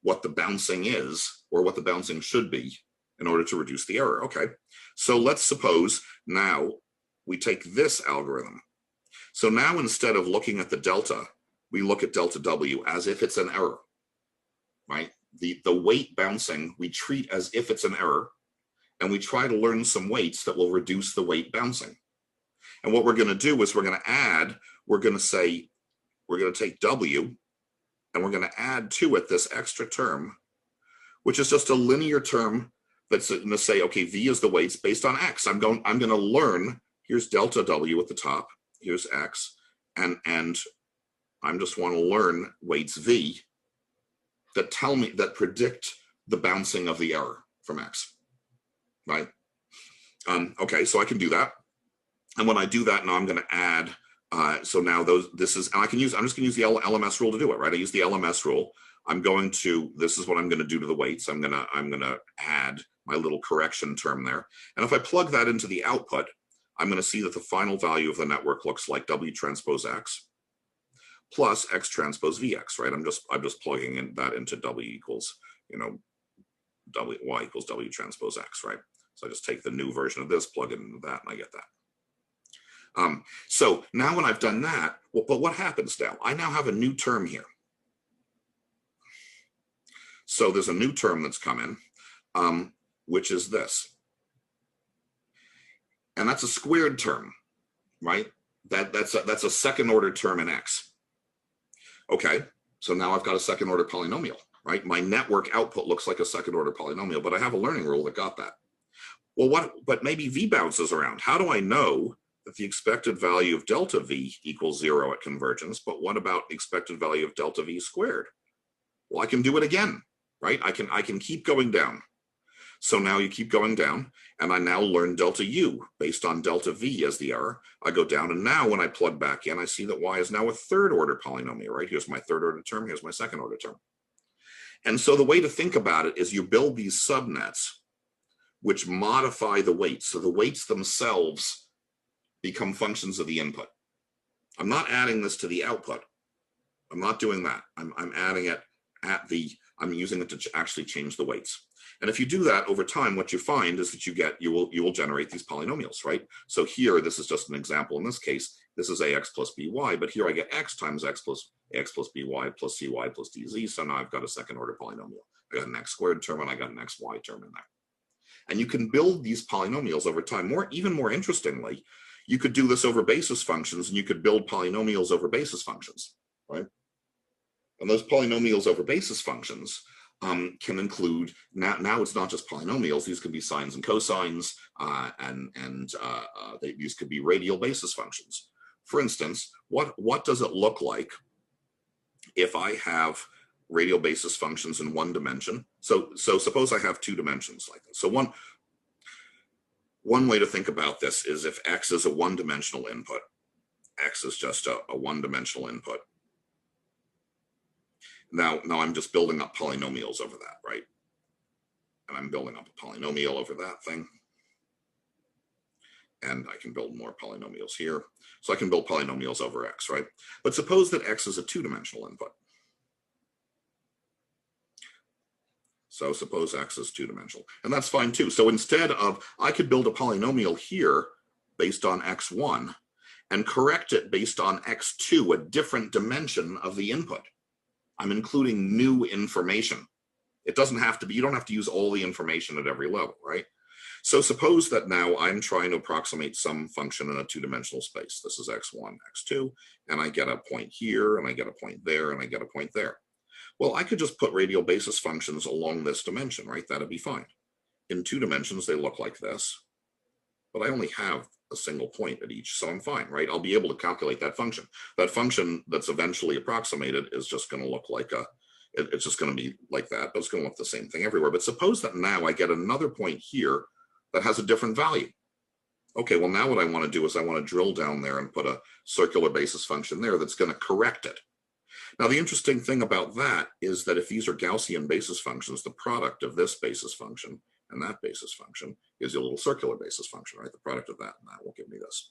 what the bouncing is, or what the bouncing should be, in order to reduce the error. Okay, so let's suppose now we take this algorithm. So now instead of looking at the delta, we look at delta W as if it's an error, right? The weight bouncing we treat as if it's an error, and we try to learn some weights that will reduce the weight bouncing. And what we're going to do is we're going to take W, and we're going to add to it this extra term, which is just a linear term that's going to say, okay, V is the weights based on X. I'm going to learn, here's delta W at the top, here's X, and I just want to learn weights V that predict the bouncing of the error from X, right? Okay, so I can do that. And when I do that, now I'm going to add, so now I'm just going to use the LMS rule to do it, right? I use the LMS rule. This is what I'm going to do to the weights. I'm going to add my little correction term there. And if I plug that into the output, I'm going to see that the final value of the network looks like W transpose X plus X transpose VX, right? I'm just plugging in that into W equals, Y equals W transpose X, right? So I just take the new version of this, plug it into that, and I get that. So now when I've done that, but what happens now? I now have a new term here. So there's a new term that's come in, which is this. And that's a squared term, right? That's a second order term in X. Okay, so now I've got a second order polynomial, right? My network output looks like a second order polynomial, but I have a learning rule that got that. Well, but maybe V bounces around. How do I know that the expected value of delta V equals 0 at convergence, but what about the expected value of delta V squared? Well, I can do it again, right? I can keep going down. So now you keep going down, and I now learn delta U based on delta V as the error. I go down, and now when I plug back in, I see that Y is now a third order polynomial, right? Here's my third order term, here's my second order term. And so the way to think about it is you build these subnets which modify the weights. So the weights themselves become functions of the input. I'm not adding this to the output. I'm not doing that. I'm adding it I'm using it to actually change the weights. And if you do that over time, what you find is that you will generate these polynomials, right? So here, this is just an example. In this case, this is ax plus by, but here I get x times x plus by plus cy plus dz. So now I've got a second order polynomial. I got an x squared term and I got an xy term in there. And you can build these polynomials over time. Even more interestingly, you could do this over basis functions, and you could build polynomials over basis functions, right? And those polynomials over basis functions can include, now it's not just polynomials, these can be sines and cosines, these could be radial basis functions. For instance, what does it look like if I have radial basis functions in one dimension? So suppose I have two dimensions like this. So one way to think about this is if x is a one-dimensional input, x is just a one-dimensional input. Now I'm just building up polynomials over that, right? And I'm building up a polynomial over that thing. and I can build more polynomials here. So I can build polynomials over x, right? But suppose that x is a two-dimensional input. So suppose x is two-dimensional, and that's fine too. So instead of, I could build a polynomial here based on x1 and correct it based on x2, a different dimension of the input. I'm including new information. It doesn't have to be, you don't have to use all the information at every level, right? So suppose that now I'm trying to approximate some function in a two-dimensional space. This is x1, x2, and I get a point here, and I get a point there, and I get a point there. Well, I could just put radial basis functions along this dimension, right? That'd be fine. In 2 dimensions, they look like this, but I only have a single point at each, so I'm fine, right? I'll be able to calculate that function. That function that's eventually approximated is just going to look like it's just going to be like that, but it's going to look the same thing everywhere. But suppose that now I get another point here that has a different value. Okay, well, now what I want to do is I want to drill down there and put a circular basis function there that's going to correct it. Now, the interesting thing about that is that if these are Gaussian basis functions, the product of this basis function and that basis function is a little circular basis function, right? The product of that and that will give me this.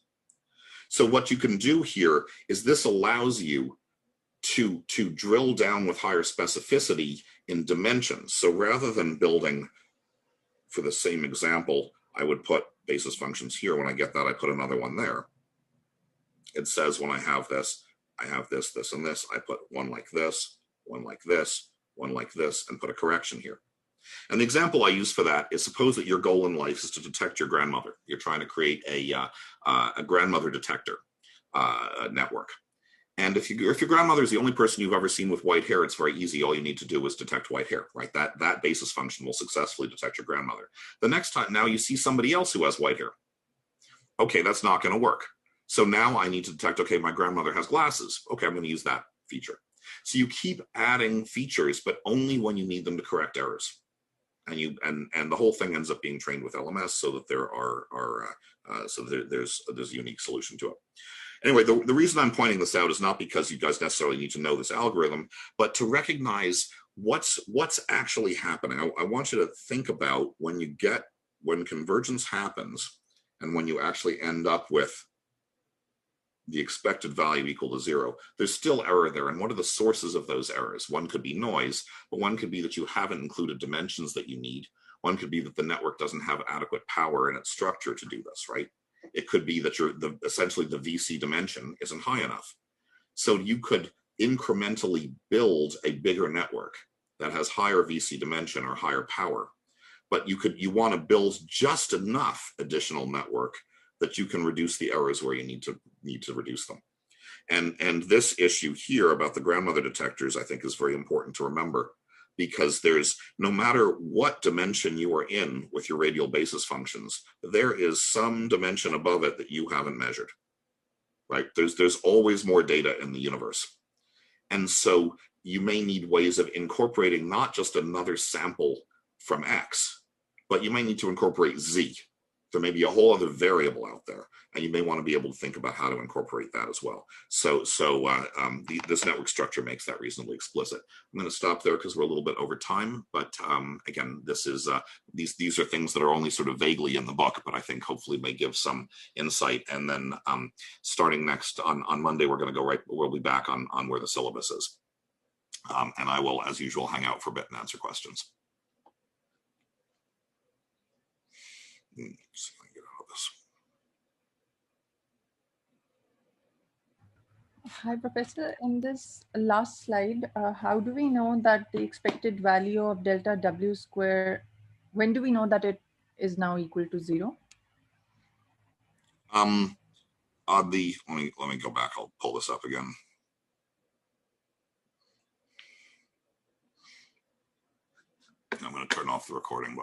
So what you can do here is this allows you to drill down with higher specificity in dimensions. So rather than building, for the same example, I would put basis functions here. When I get that, I put another one there. It says when I have this, I have this, this, and this. I put one like this, one like this, one like this, and put a correction here. And the example I use for that is, suppose that your goal in life is to detect your grandmother. You're trying to create a grandmother detector network. And if your grandmother is the only person you've ever seen with white hair, it's very easy. All you need to do is detect white hair, right? That basis function will successfully detect your grandmother. The next time now you see somebody else who has white hair. Okay, that's not going to work. So now I need to detect, okay, my grandmother has glasses. Okay, I'm going to use that feature. So you keep adding features, but only when you need them to correct errors. And the whole thing ends up being trained with LMS so that there's a unique solution to it. Anyway, the reason I'm pointing this out is not because you guys necessarily need to know this algorithm, but to recognize what's actually happening. I want you to think about when convergence happens and when you actually end up with the expected value equal to 0, there's still error there. And what are the sources of those errors? One could be noise, but one could be that you haven't included dimensions that you need. One could be that the network doesn't have adequate power in its structure to do this, right? It could be that essentially the VC dimension isn't high enough. So you could incrementally build a bigger network that has higher VC dimension or higher power, but you want to build just enough additional network that you can reduce the errors where you need to reduce them. And this issue here about the grandmother detectors, I think, is very important to remember, because there's, no matter what dimension you are in with your radial basis functions, there is some dimension above it that you haven't measured, right? There's always more data in the universe. And so you may need ways of incorporating not just another sample from X, but you may need to incorporate Z. There may be a whole other variable out there, and you may want to be able to think about how to incorporate that as well. So this network structure makes that reasonably explicit. I'm going to stop there because we're a little bit over time, but again, this is these are things that are only sort of vaguely in the book, but I think hopefully may give some insight. And then starting next on Monday, we'll be back on where the syllabus is, and I will, as usual, hang out for a bit and answer questions. Let's see if I can get out of this. Hi, Professor. In this last slide, how do we know that the expected value of delta W square, when do we know that it is now equal to 0? Let me go back. I'll pull this up again. I'm going to turn off the recording button.